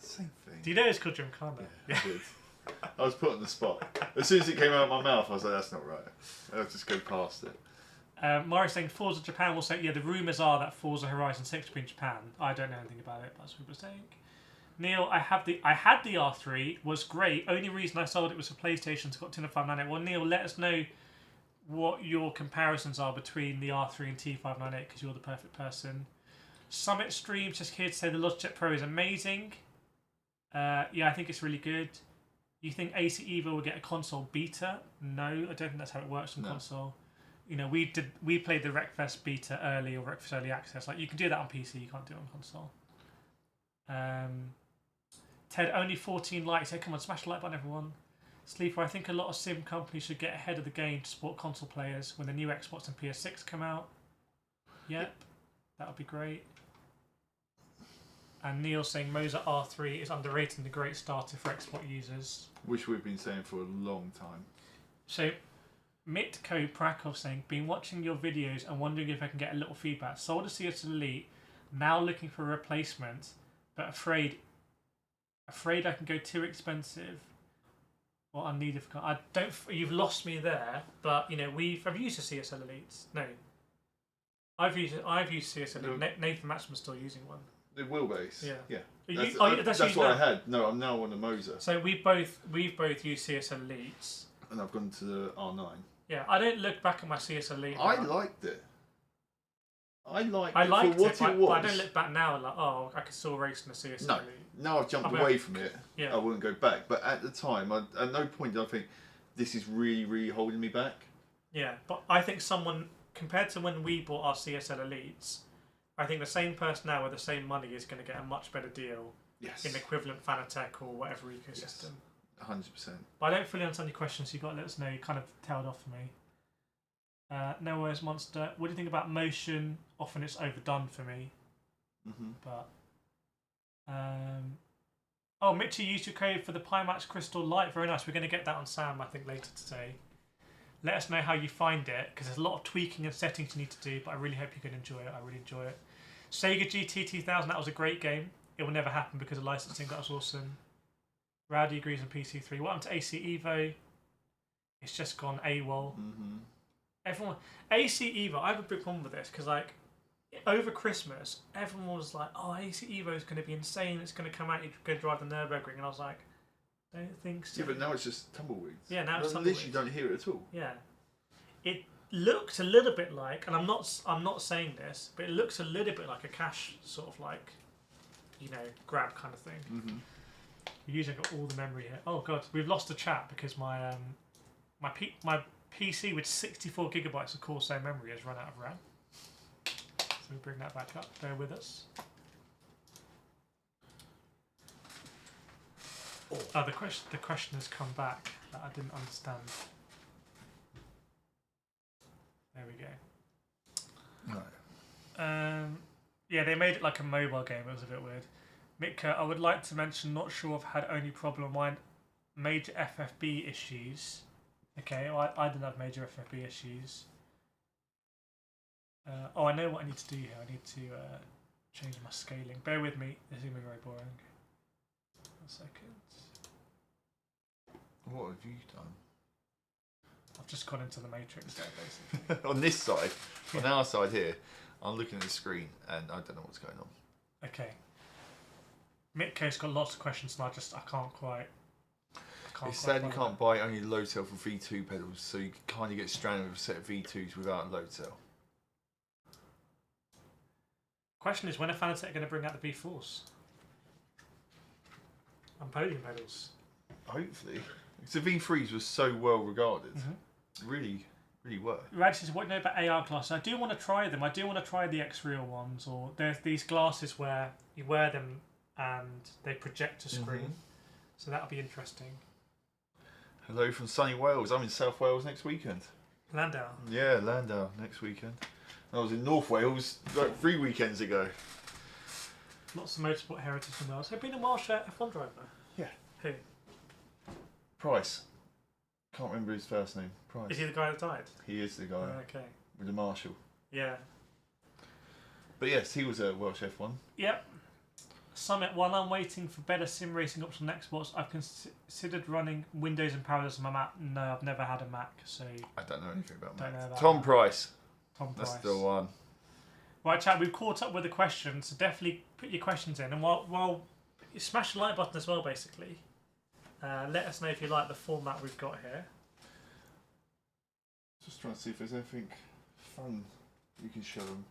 Same thing. Do you know it's called Gymkhana? Yeah. I did. I was put on the spot. As soon as it came out of my mouth, I was like, that's not right. I'll just go past it. Mari's saying Forza Japan will say, yeah, the rumours are that Forza Horizon 6 will be in Japan. I don't know anything about it, but that's what people are saying. Neil, I had the R3, was great. Only reason I sold it was for PlayStation's got 10.598. Well, Neil, let us know what your comparisons are between the R3 and T598 because you're the perfect person. Summit Streams just here to say the Logitech Pro is amazing. Yeah, I think it's really good. You think AC Evo will get a console beta? No, I don't think that's how it works on console. We played the Wreckfest beta early or Wreckfest early access. Like you can do that on PC, you can't do it on console. Ted, only 14 likes. Hey, come on, smash the like button, everyone. Sleeper, I think a lot of sim companies should get ahead of the game to support console players when the new Xbox and PS6 come out. Yep, that would be great. And Neil saying Moza R3 is underrated and a great starter for Xbox users. Which we've been saying for a long time. So, Mitko Prakov saying, been watching your videos and wondering if I can get a little feedback. Sold a CS Elite, now looking for a replacement, but afraid I can go too expensive or unneeded. I don't. You've lost me there, but have you used the CSL Elites? No. I've used CSL Elite. Nathan Matchman's still using one. The wheelbase. Yeah. That's what I had. No, I'm now on the Moza. So we've both used CSL Elites. And I've gone to the R9. Yeah, I don't look back at my CSL Elite. I liked it. I liked it, for what it was. But I don't look back now and like, oh, I could still race in a CSL Elite. Now I've jumped away from it. Yeah. I wouldn't go back. But at the time, at no point did I think this is really, really holding me back. Yeah, but I think compared to when we bought our CSL Elites, I think the same person now with the same money is going to get a much better deal in equivalent Fanatec or whatever ecosystem. 100%. But I don't fully understand your question, so you've got to let us know. You kind of tailed off for me. No Worries Monster. What do you think about motion? Often it's overdone for me. But Mitchie used your code for the Pimax Crystal Light. Very nice. We're going to get that on Sam, I think, later today. Let us know how you find it, because there's a lot of tweaking and settings you need to do, but I really hope you can enjoy it. I really enjoy it. Sega GT 2000, that was a great game. It will never happen because of licensing. That was awesome. Rowdy agrees on PC3. What happened to AC Evo? It's just gone AWOL. Everyone, AC Evo, I have a big problem with this because, like, over Christmas, everyone was like, oh, AC Evo is going to be insane. It's going to come out, you're going to drive the Nürburgring. And I was like, don't think so. Yeah, but now it's just tumbleweeds. Yeah, now it's tumbleweeds. You don't hear it at all. Yeah. It looks a little bit like, and I'm not saying this, but it looks a little bit like a cash sort of like grab kind of thing. Mm-hmm. You're using all the memory here. Oh god, we've lost the chat because my PC with 64 gigabytes of Corsair memory has run out of RAM. So we bring that back up. Bear with us. Oh, the question has come back that I didn't understand. There we go. Right. Yeah, they made it like a mobile game. It was a bit weird. Mitka, I would like to mention, not sure I've had only problem with major FFB issues. Okay, well, I didn't have major FFB issues. I know what I need to do here. I need to change my scaling. Bear with me. This is going to be very boring. 1 second. What have you done? I've just gone into the matrix there, basically. On this side, on our side here, I'm looking at the screen and I don't know what's going on. Okay. Mitko's got lots of questions and I can't quite. It's sad you can't buy only load cell for V2 pedals, so you kind of get stranded with a set of V2s without a load cell. Question is, when are Fanatec going to bring out the V4s? And podium pedals? Hopefully. The V3s were so well regarded. Really, really were. Rad says, what do you know about AR glasses? I do want to try them. I do want to try the X-Real ones, or there's these glasses where you wear them and they project a screen. So that'll be interesting. Hello from sunny Wales. I'm in South Wales next weekend. Landau. Yeah, Landau next weekend. I was in North Wales like 3 weekends ago. Lots of motorsport heritage in Wales. Have you been a Welsh F1 driver? Yeah. Who? Price. Can't remember his first name. Price. Is he the guy that died? He is the guy. Oh, okay. With the Marshall. Yeah. But yes, he was a Welsh F1. Yep. Summit, while I'm waiting for better sim racing options on Xbox, I've considered running Windows and Parallels on my Mac. No, I've never had a Mac, so... I don't know anything about Mac. Know Tom Price. Tom Price. That's the one. Right, chat, we've caught up with the questions, so definitely put your questions in. And while you smash the like button as well, basically. Let us know if you like the format we've got here. Just trying to see if there's anything fun you can show them.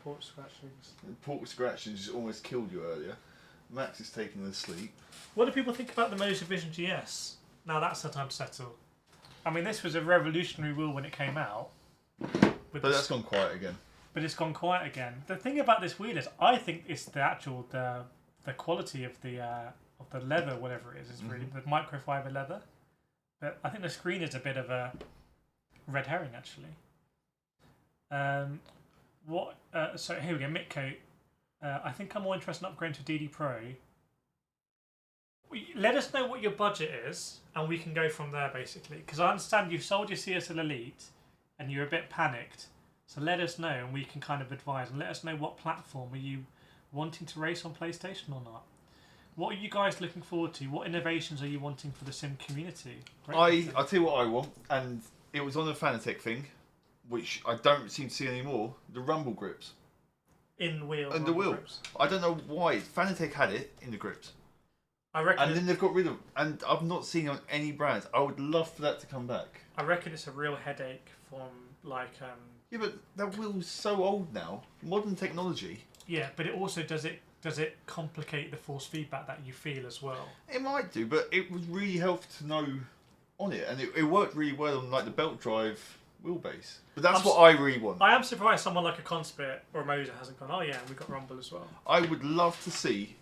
Port scratchings. Port scratchings almost killed you earlier. Max is taking a sleep. What do people think about the Motor Vision GS? Now that's the time to settle. I mean, this was a revolutionary wheel when it came out. But that's gone quiet again. But it's gone quiet again. The thing about this wheel is, I think it's the actual the quality of the leather, whatever it is really the microfiber leather. But I think the screen is a bit of a red herring actually. So here we go, Mitko. I think I'm more interested in upgrading to DD Pro. Let us know what your budget is, and we can go from there basically. Because I understand you've sold your CSL Elite, and you're a bit panicked. So let us know, and we can kind of advise. And let us know what platform are you wanting to race on PlayStation or not. What are you guys looking forward to? What innovations are you wanting for the sim community? I'll tell you what I want, and it was on the Fanatec thing, which I don't seem to see anymore. The rumble grips. In wheel. And the wheel. Grips. I don't know why. Fanatec had it in the grips. I reckon. And then they've got rid of it. And I've not seen it on any brands. I would love for that to come back. I reckon it's a real headache from like. Yeah, but that wheel's so old now. Modern technology. Yeah, but it also does it complicate the force feedback that you feel as well? It might do, but it was really helpful to know on it, and it worked really well on like the belt drive wheelbase. But that's what I really want. I am surprised someone like a Conspit or a Moser hasn't gone, oh yeah, we've got rumble as well. I would love to see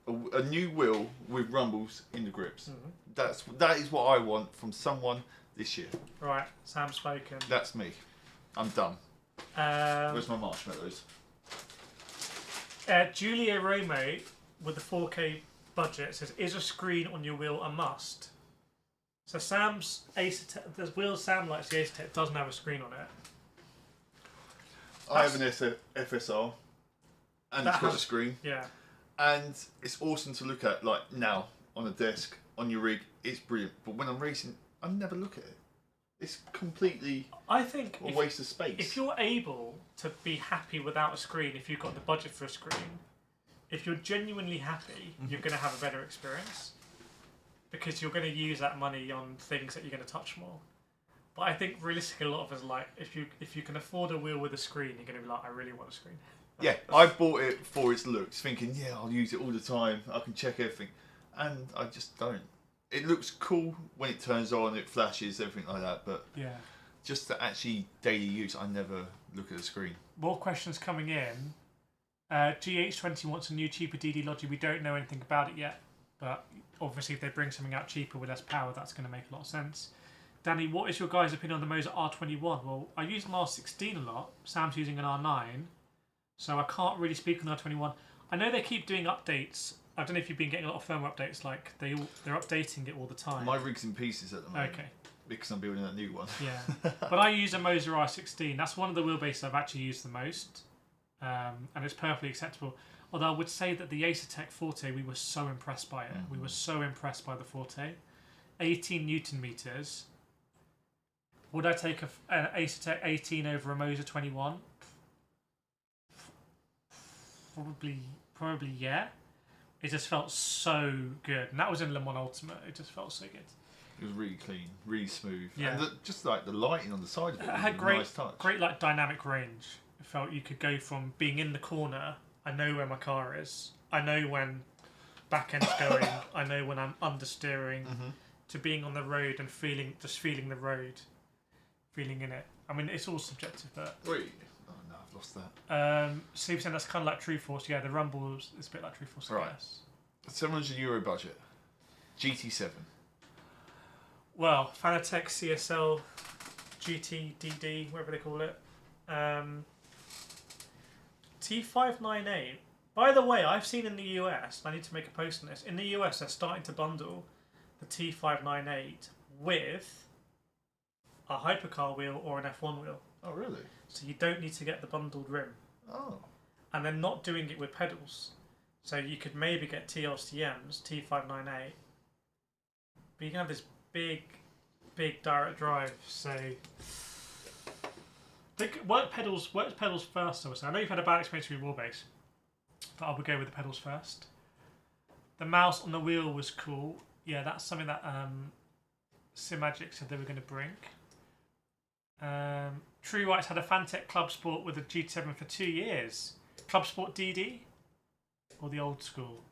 a new wheel with rumbles in the grips. That is what I want from someone this year. Right, Sam's spoken. That's me. I'm done. Where's my marshmallows? Julia Romo with the 4K budget says, is a screen on your wheel a must? So Sam's the wheel Sam likes, the Acertec, doesn't have a screen on it. I have an FSR and it's got a screen. Yeah. And it's awesome to look at, like now, on a desk, on your rig, it's brilliant. But when I'm racing, I never look at it. It's completely a waste of space. If you're able to be happy without a screen, if you've got the budget for a screen, if you're genuinely happy, you're going to have a better experience. Because you're going to use that money on things that you're going to touch more. But I think realistically, a lot of us like, if you can afford a wheel with a screen, you're going to be like, I really want a screen. Yeah, I bought it for its looks, thinking, yeah, I'll use it all the time. I can check everything, and I just don't. It looks cool when it turns on, it flashes, everything like that, but just to actually daily use, I never look at the screen. More questions coming in. GH20 wants a new, cheaper DD Logi. We don't know anything about it yet, but obviously if they bring something out cheaper with less power, that's going to make a lot of sense. Danny, what is your guys' opinion on the Moser R21? Well, I use an R16 a lot. Sam's using an R9, so I can't really speak on the R21. I know they keep doing updates. I don't know if you've been getting a lot of firmware updates. Like they're updating it all the time. My rig's in pieces at the moment. Okay. Because I'm building a new one. Yeah, but I use a Moser R16. That's one of the wheelbases I've actually used the most, and it's perfectly acceptable. Although I would say that the Acertec Forte, we were so impressed by it. We were so impressed by the Forte. 18 Newton meters. Would I take an Acertec 18 over a Moser 21? Probably yeah. It just felt so good, and that was in Le Mans Ultimate. It just felt so good. It was really clean, really smooth. Yeah. And just like the lighting on the side of it, It had was a nice touch. great like dynamic range. It felt you could go from being in the corner, I know where my car is, I know when back end's going, I know when I'm understeering, to being on the road and feeling the road, feeling in it. I mean, it's all subjective, but. Wait. Oh no, I've lost that. So you're saying that's kind of like True Force. Yeah, the Rumble is a bit like True Force, I guess. €700 budget. GT7. Well, Fanatec CSL GT DD, whatever they call it. T598. By the way, I've seen in the US, I need to make a post on this, in the US they're starting to bundle the T598 with a hypercar wheel or an F1 wheel. Oh, really? So you don't need to get the bundled rim. Oh. And they're not doing it with pedals. So you could maybe get TLCM's T598. But you can have this big direct drive. So work pedals first. I know you've had a bad experience with your wheelbase, but I would go with the pedals first. The mouse on the wheel was cool. Yeah, that's something that Simagic said they were going to bring. True Rights had a Fantech Club Sport with a GT7 for 2 years. Club Sport DD or the old school?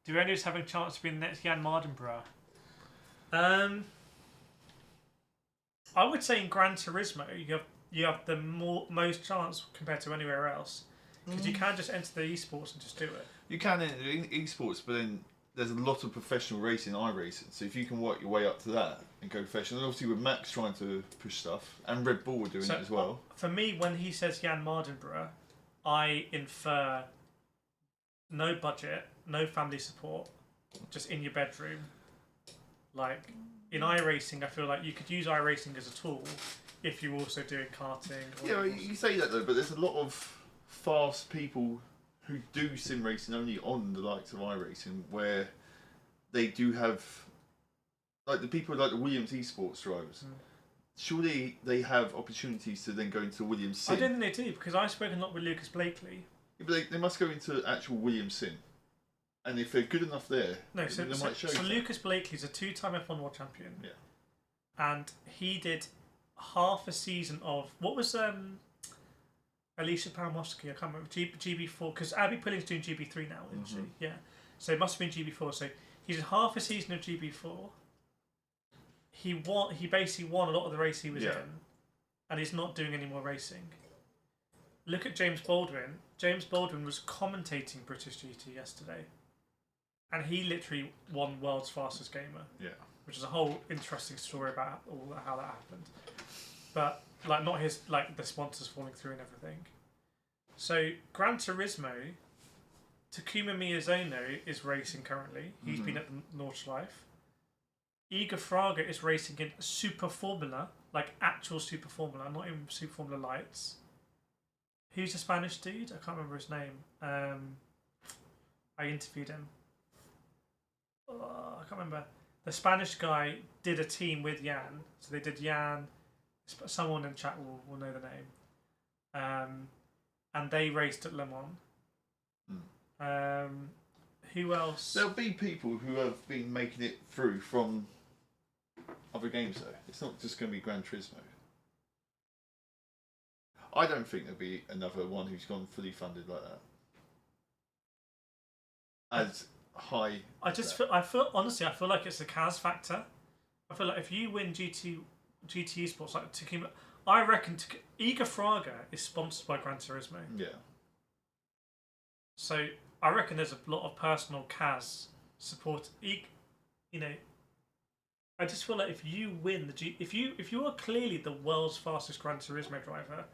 Do owners have a chance to be the next Jan Mardenborough? I would say in Gran Turismo you have the most chance compared to anywhere else, because you can just enter the esports and just do it. You can enter esports, but then there's a lot of professional racing, iRacing. So if you can work your way up to that and go professional, and obviously with Max trying to push stuff and Red Bull were doing it as well. For me, when he says Jan Mardenborough, I infer no budget, no family support, just in your bedroom. Like in iRacing, I feel like you could use iRacing as a tool if you're also doing karting. Yeah, you say that though, but there's a lot of fast people who do sim racing only on the likes of iRacing, where they do have, like the people like the Williams esports drivers. Surely they have opportunities to then go into Williams sim. I don't think they do, because I've spoken a lot with Lucas Blakely. Yeah, but they must go into actual Williams sim, and if they're good enough there, no. they might show. So Lucas Blakely's a 2-time F1 World Champion. Yeah, and he did half a season of what was Alicia Palmowski, I can't remember, GB4, because Abby Pulling's doing GB3 now, isn't she? Yeah. So it must have been GB4. So he did half a season of GB4. He basically won a lot of the race he was in, and he's not doing any more racing. Look at James Baldwin. James Baldwin was commentating British GT yesterday, and he literally won World's Fastest Gamer. Yeah. Which is a whole interesting story about how that happened. But like not his, like the sponsors falling through and everything. So Gran Turismo, Takuma Miyazono is racing currently. He's been at the Nordschleife. Igor Fraga is racing in Super Formula, like actual Super Formula, not even Super Formula Lights. Who's the Spanish dude? I can't remember his name. I interviewed him. I can't remember. The Spanish guy did a team with Jan. So they did Jan. Someone in chat will know the name. And they raced at Le Mans. Who else? There'll be people who have been making it through from other games though. It's not just going to be Gran Turismo. I don't think there'll be another one who's gone fully funded like that. As high. I feel honestly, I feel like it's the Kaz factor. I feel like if you win GT Sports, like Takuma, I reckon Iga Fraga is sponsored by Gran Turismo. Yeah. So I reckon there's a lot of personal Kaz support. You know, I just feel like if you win if you are clearly the world's fastest Gran Turismo driver,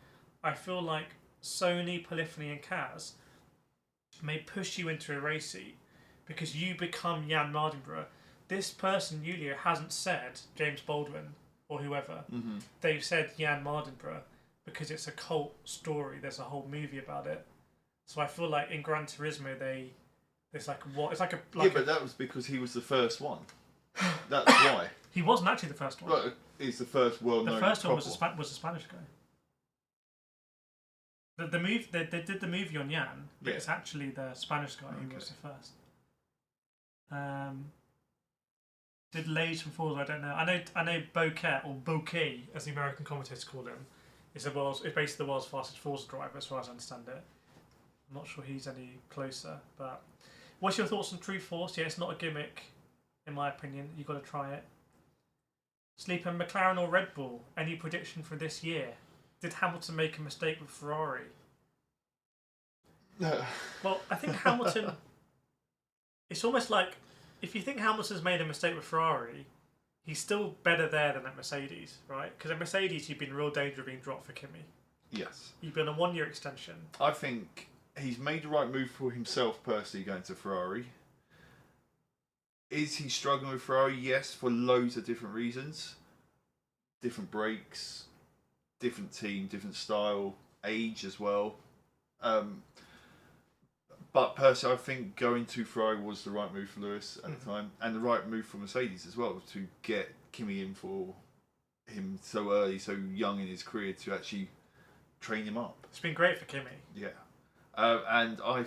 I feel like Sony, Polyphony, and Kaz may push you into a race seat because you become Jan Mardenborough. This person, Yulia, hasn't said James Baldwin or whoever. Mm-hmm. They've said Jan Mardenborough because it's a cult story. There's a whole movie about it. So I feel like in Gran Turismo it's like but that was because he was the first one. That's why. He wasn't actually the first one. Well, he's the first well-known. The first one was a Spanish guy. The movie they did the movie on Jan, but it's actually the Spanish guy who was the first. Did Lage from Forza? I don't know. I know Bouquet or Bouquet, as the American commentators call him, is basically the world's fastest Forza driver, as far as I understand it. I'm not sure he's any closer. But what's your thoughts on True Force? Yeah, it's not a gimmick, in my opinion. You've got to try it. Sleeper, McLaren or Red Bull? Any prediction for this year? Did Hamilton make a mistake with Ferrari? Well, I think Hamilton... It's almost like, if you think Hamilton's made a mistake with Ferrari, he's still better there than at Mercedes, right? Because at Mercedes, you've been in real danger of being dropped for Kimi. Yes. You've been on a 1-year extension. I think he's made the right move for himself personally going to Ferrari. Is he struggling with Ferrari? Yes, for loads of different reasons. Different brakes, different team, different style, age as well. But personally, I think going to Ferrari was the right move for Lewis at the time, and the right move for Mercedes as well, to get Kimi in for him so early, so young in his career, to actually train him up. It's been great for Kimi. Yeah, and I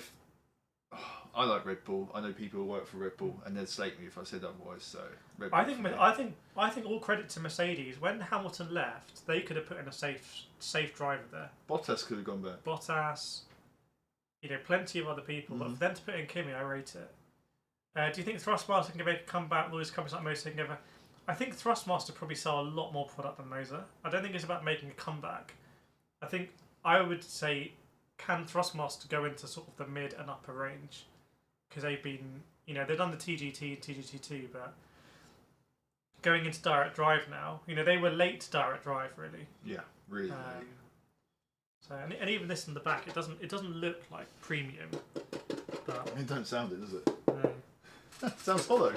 like Red Bull. I know people who work for Red Bull, and they'd slate me if I said otherwise. So Red Bull I think all credit to Mercedes. When Hamilton left, they could have put in a safe driver there. Bottas could have gone back. Bottas, plenty of other people. But for them to put in Kimi, I rate it. Do you think Thrustmaster can make a comeback? Lewis comes like Moser taking over. I think Thrustmaster probably sell a lot more product than Moser. I don't think it's about making a comeback. I think I would say, can Thrustmaster go into sort of the mid and upper range? Because they've been, they've done the TGT and TGT2, but going into direct drive now, they were late to direct drive, really. Yeah, really late. So, and even this in the back, it doesn't look like premium. But it don't sound it, does it? No. Sounds hollow.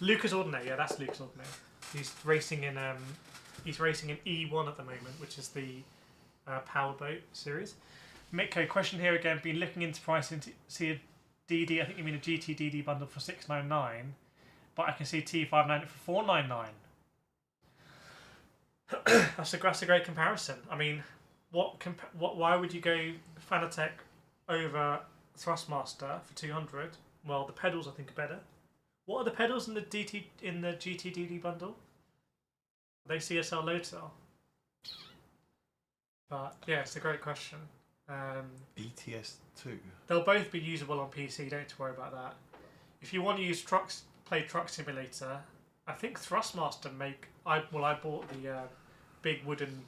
Lucas Ordonez, yeah, that's Lucas Ordonez. He's racing in E1 at the moment, which is the Powerboat series. Mitko, question here again. Been looking into pricing to see a DD. I think you mean a GT DD bundle for $699, but I can see T590 for $499. That's a great comparison. I mean, why would you go Fanatec over Thrustmaster for $200? Well, the pedals I think are better. What are the pedals in the GT DD bundle? Are they CSL load cell? But yeah, it's a great question. ETS2. They'll both be usable on PC. Don't have to worry about that. If you want to use play Truck Simulator, I think Thrustmaster I bought the big wooden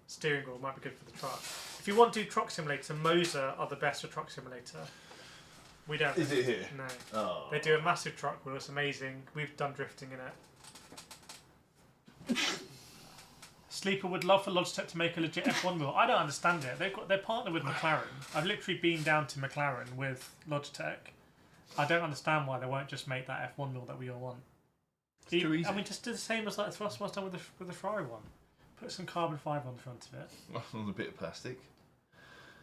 steering wheel. Might be good for the truck. If you want to do Truck Simulator, Moser are the best for Truck Simulator. We don't. Is it here? No. Oh. They do a massive truck wheel. It's amazing. We've done drifting in it. Sleeper would love for Logitech to make a legit F1 wheel. I don't understand it. They're partnered with McLaren. I've literally been down to McLaren with Logitech. I don't understand why they won't just make that F1 wheel that we all want. It's too easy. I mean, just do the same as like Thrustmaster with the Ferrari one. Put some carbon fibre on the front of it. On a bit of plastic.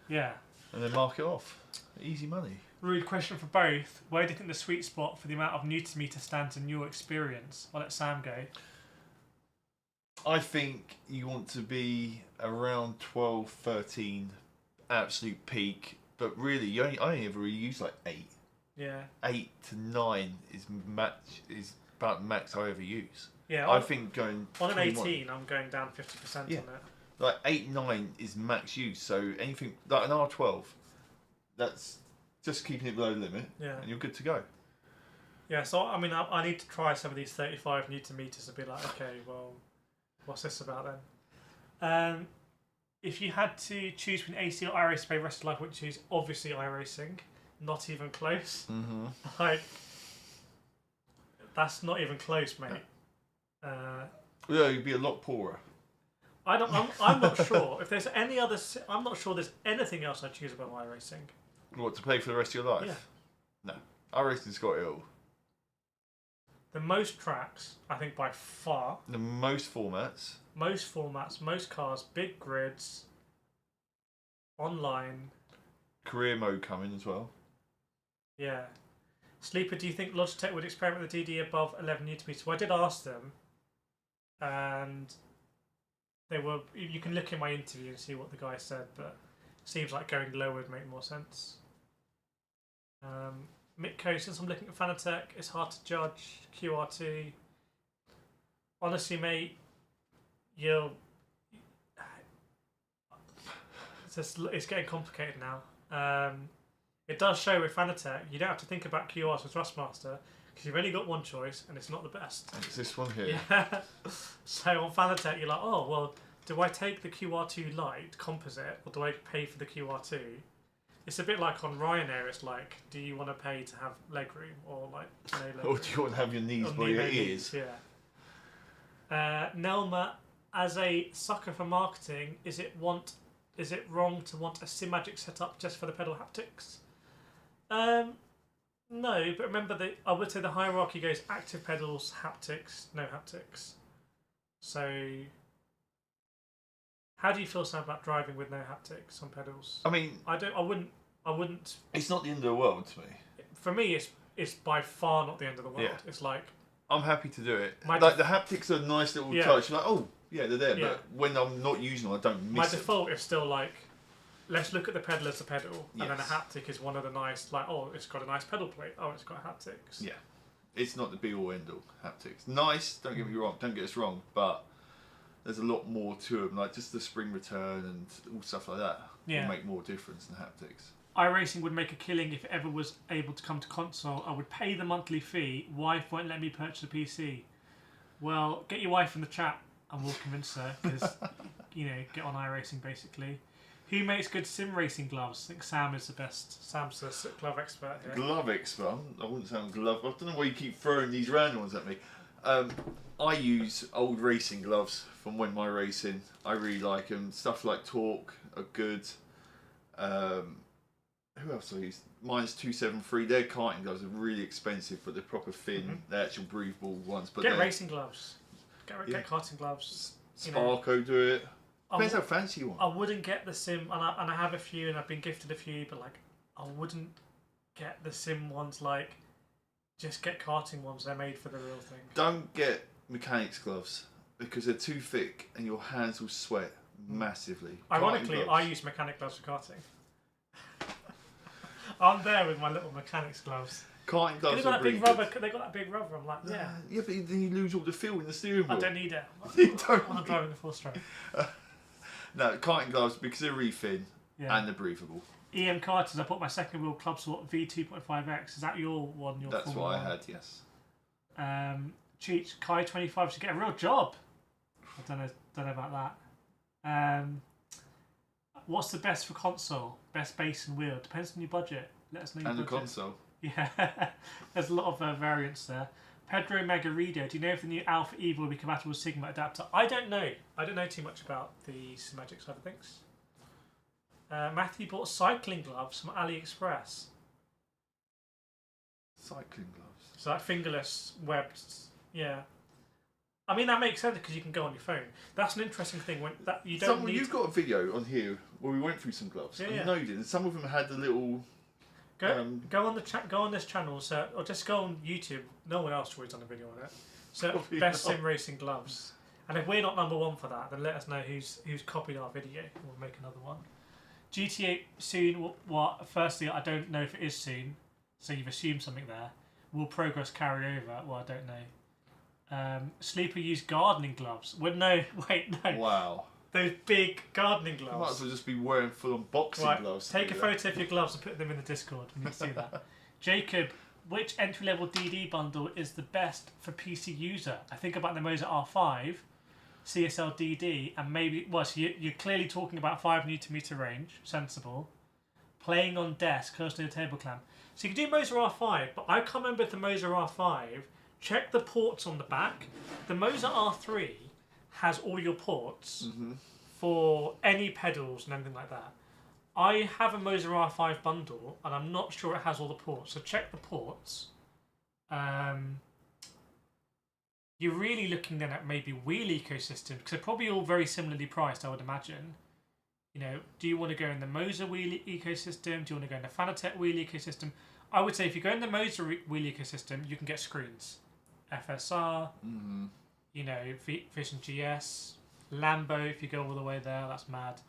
Yeah. And then mark it off. Easy money. Rude question for both. Where do you think the sweet spot for the amount of Newton-meter stands in your experience? I'll let Sam go. I think you want to be around 12, 13, absolute peak. But really, I only ever really use like 8. Yeah. 8 to 9 is about the max I ever use. Yeah. I think going on an 21, 18, I'm going down 50% on it. like 8, 9 is max use. So anything like an R12, that's just keeping it below the limit, and you're good to go. Yeah, so I mean, I need to try some of these 35 Newton meters and be like, okay, well, what's this about then? If you had to choose between AC or iRacing to play the rest of your life, would you choose? Obviously iRacing, not even close. Mm-hmm. Like, that's not even close, mate. Yeah, you'd be a lot poorer. I'm not sure if there's any other. I'm not sure there's anything else I'd choose above iRacing. What, to play for the rest of your life? Yeah. No, iRacing's got it all. The most tracks, I think, by far. The most formats. Most cars, big grids, online. Career mode coming as well. Yeah. Sleeper, do you think Logitech would experiment with the DD above 11 Newton meters? Well, I did ask them, and they were. You can look in my interview and see what the guy said, but it seems like going lower would make more sense. Mitko, since I'm looking at Fanatec, it's hard to judge. QRT. Honestly, mate, it's getting complicated now. It does show with Fanatec, you don't have to think about QRs with Thrustmaster because you've only got one choice and it's not the best. And it's this one here. Yeah. So on Fanatec, you're like, oh, well, do I take the QR2 Lite composite or do I pay for the QR2? It's a bit like on Ryanair, it's like, do you want to pay to have legroom or like no legroom? Or do you want to have your knees by your ears? Yeah. Nelma, as a sucker for marketing, is it wrong to want a SimMagic setup just for the pedal haptics? No, but remember that I would say the hierarchy goes active pedals, haptics, no haptics. So, how do you feel, Sam, about driving with no haptics on pedals? I mean, I wouldn't. It's not the end of the world to me. For me, it's by far not the end of the world. Yeah. It's like, I'm happy to do it. Like the haptics are a nice little touch. You're like, oh yeah, they're there. Yeah. But when I'm not using them, I don't miss my it. default is still like, let's look at the pedal as a pedal, and then a haptic is one of the nice, like, oh, it's got a nice pedal plate. Oh, it's got haptics. Yeah, it's not the be all end all haptics. Nice, don't get me wrong. Don't get us wrong, but there's a lot more to them. Like just the spring return and all stuff like that will make more difference than haptics. iRacing would make a killing if it ever was able to come to console. I would pay the monthly fee. Wife won't let me purchase a PC. Well, get your wife in the chat and we'll convince her because, get on iRacing basically. Who makes good sim racing gloves? I think Sam is the best. Sam's the glove expert here. Glove expert? I wouldn't say I'm glove. I don't know why you keep throwing these random ones at me. I use old racing gloves from when my racing. I really like them. Stuff like Torque are good. Who else I use? Mine's 273. Their karting gloves are really expensive, but they're proper thin. Mm-hmm. They're actual breathable ones. But get racing gloves. Get karting gloves. Sparko do it. Depends how fancy you want. I wouldn't get the sim, and I have a few, and I've been gifted a few, but like I wouldn't get the sim ones. Like, just get karting ones. They're made for the real thing. Don't get mechanics gloves because they're too thick, and your hands will sweat massively. Ironically, I use mechanic gloves for karting. I'm there with my little mechanics gloves. Karting gloves they got that big rubber. They got that big rubber. I'm like, yeah. Yeah, but then you lose all the feel in the steering wheel. I don't need it. You don't. I'm driving the 4-stroke. No, karting gloves because they're really thin and they're breathable. EM Carters, I put my second wheel club sort V2.5X. Is that your one? That's what I had, yes. Cheech, Kai 25 should get a real job. I don't know about that. What's the best for console? Best base and wheel? Depends on your budget. Let us know your budget. And the console. Yeah, there's a lot of variants there. Pedro Magarido, do you know if the new Alpha EVA will be compatible with Sigma adapter? I don't know. I don't know too much about the SimMagic side of things. Matthew bought cycling gloves from AliExpress. Cycling gloves? So like fingerless webbed, yeah. I mean that makes sense because you can go on your phone. That's an interesting thing when that you don't. You've got a video on here where we went through some gloves. Yeah, I know you did, and some of them had the little. Go on the chat. Go on this channel, or just go on YouTube. No one else has done a video on it. So best sim racing gloves. And if we're not number one for that, then let us know who's copied our video. We'll make another one. GTA soon. What? Firstly, I don't know if it is soon. So you've assumed something there. Will progress carry over? Well, I don't know. Sleeper used gardening gloves. Well, no, wait, no. Wow. those big gardening You might as gloves. well just be wearing full-on boxing Right, gloves. to take a do that. photo of your gloves and put them in the Discord. We need to see that. Jacob, which entry-level DD bundle is the best for PC user? I think about the Moser R5, CSL DD, and maybe... Well, so you're clearly talking about 5 Nm range. Sensible. Playing on desk, close to the table clamp. So you can do Moser R5, but I can't remember if the Moser R5... Check the ports on the back. The Moser R3 has all your ports for any pedals and anything like that. I have a Moser R5 bundle, and I'm not sure it has all the ports. So check the ports. You're really looking then at maybe wheel ecosystems, because they're probably all very similarly priced, I would imagine. You know, do you want to go in the Moser wheel ecosystem? Do you want to go in the Fanatec wheel ecosystem? I would say if you go in the Moser wheel ecosystem, you can get screens. FSR, you know, Vision GS, Lambo, if you go all the way there, that's mad.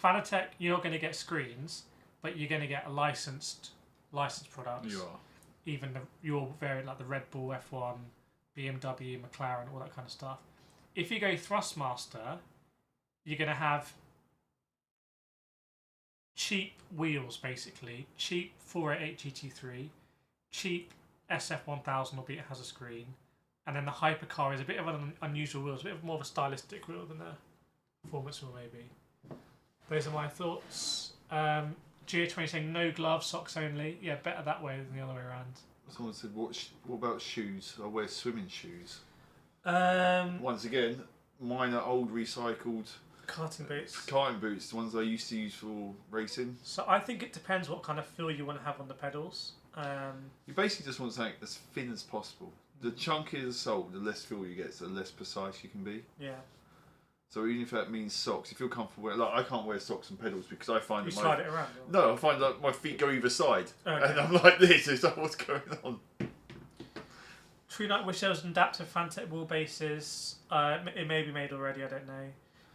Fanatec, you're not going to get screens, but you're going to get licensed products. You are. Even your variant like the Red Bull F1, BMW, McLaren, all that kind of stuff. If you go Thrustmaster, you're going to have cheap wheels, basically. Cheap 488 GT3, cheap SF1000, albeit it has a screen. And then the Hypercar is a bit of an unusual wheel. It's a bit more of a stylistic wheel than a performance wheel, maybe. Those are my thoughts. GA20 saying no gloves, socks only. Yeah, better that way than the other way around. Someone said, what about shoes? I wear swimming shoes. Um, Once again, mine are old recycled karting boots. karting boots, the ones I used to use for racing. So I think it depends what kind of feel you want to have on the pedals. You basically just want something as thin as possible. The chunkier the sole, the less feel you get, so the less precise you can be. Yeah. So even if that means socks, if you're comfortable wearing, like I can't wear socks and pedals because I find You that slide it around. Or... No, I find like my feet go either side, Okay. and I'm like this. It's like, what's going on? True Knight wish there was an adaptive Fantech wheelbases. It may be made already, I don't know.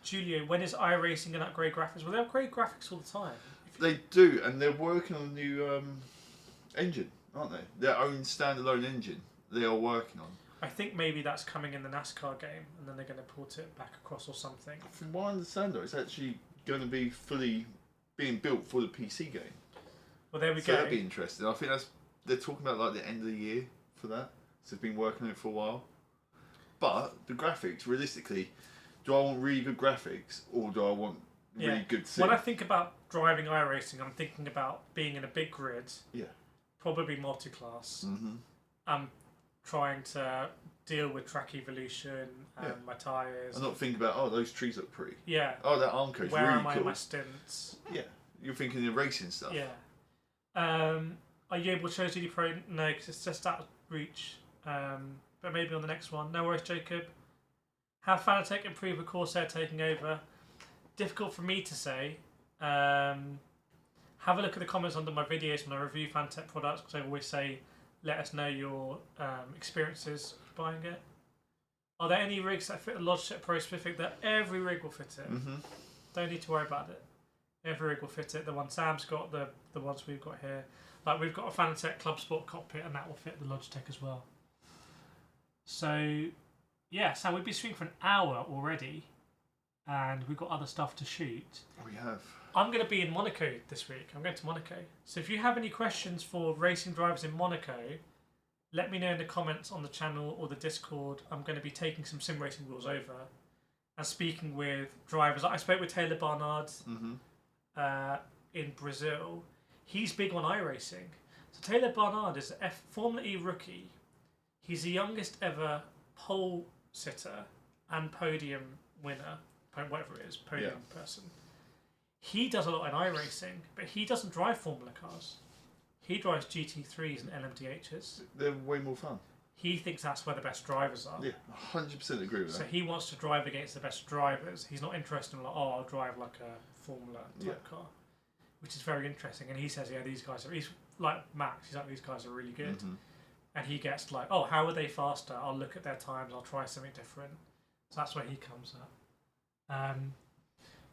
Julio, when is iRacing going to upgrade graphics? Well, they upgrade graphics all the time. They do, and they're working on a new engine, aren't they? Their own standalone engine. They are working on. I think maybe that's coming in the NASCAR game, and then they're going to port it back across or something. From what I understand, though, it's actually going to be fully being built for the PC game. Well, there we So go. that'd be interesting. I think they're talking about like the end of the year for that. So they've been working on it for a while. But the graphics, realistically, do I want really good graphics or do I want really good sim? When I think about driving iRacing, I'm thinking about being in a big grid. Yeah. Probably multi-class. Mm-hmm. I'm trying to deal with track evolution and my tyres. I'm not thinking about, oh, those trees look pretty. Yeah. Oh, that arm code's Where really am I cool. in my stints? Yeah. You're thinking of racing stuff. Yeah. Are you able to show CD Pro? No, because it's just out of reach. But maybe on the next one. No worries, Jacob. Have Fanatec improved with Corsair taking over? Difficult for me to say. Have a look at the comments under my videos when I review Fanatec products, because I always say, let us know your experiences buying it. Are there any rigs that fit a Logitech Pro specific? That every rig will fit it. Mm-hmm. Don't need to worry about it. Every rig will fit it. The one Sam's got, the ones we've got here. Like we've got a Fanatec Club Sport cockpit, and that will fit the Logitech as well. So, yeah, Sam, we've been streaming for an hour already, and we've got other stuff to shoot. We have. I'm going to be in Monaco this week. I'm going to Monaco. So if you have any questions for racing drivers in Monaco, let me know in the comments on the channel or the Discord. I'm going to be taking some sim racing rules over and speaking with drivers. I spoke with Taylor Barnard in Brazil. He's big on iRacing. So Taylor Barnard is a Formula E rookie. He's the youngest ever pole sitter and podium winner, whatever it is, podium person. He does a lot in iRacing, but he doesn't drive Formula cars. He drives GT3s and LMDHs. They're way more fun. He thinks that's where the best drivers are. Yeah, 100% agree with So that. he wants to drive against the best drivers. He's not interested in like, oh, I'll drive like a Formula type car, which is very interesting. And he says, yeah, these guys are. He's like Max. He's like, these guys are really good. Mm-hmm. And he gets like, oh, how are they faster? I'll look at their times. I'll try something different. So that's where he comes at.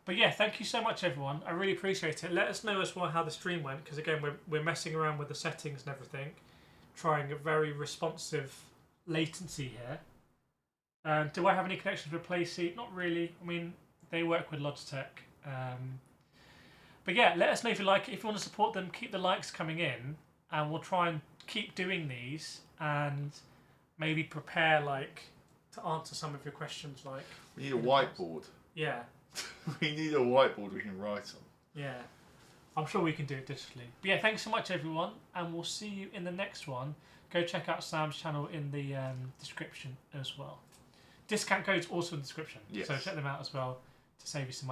But yeah, thank you so much, everyone. I really appreciate it. Let us know as well how the stream went, because again, we're messing around with the settings and everything, trying a very responsive latency here. Do I have any connections with PlaySeat? Not really. I mean, They work with Logitech. But yeah, let us know if you like it. If you want to support them, keep the likes coming in, and we'll try and keep doing these and maybe prepare to answer some of your questions. We need a whiteboard. Yeah. We need a whiteboard we can write on. Yeah. I'm sure we can do it digitally. But yeah, thanks so much everyone, and we'll see you in the next one. Go check out Sam's channel in the description as well. Discount code's also in the description, yes. So check them out as well to save you some money.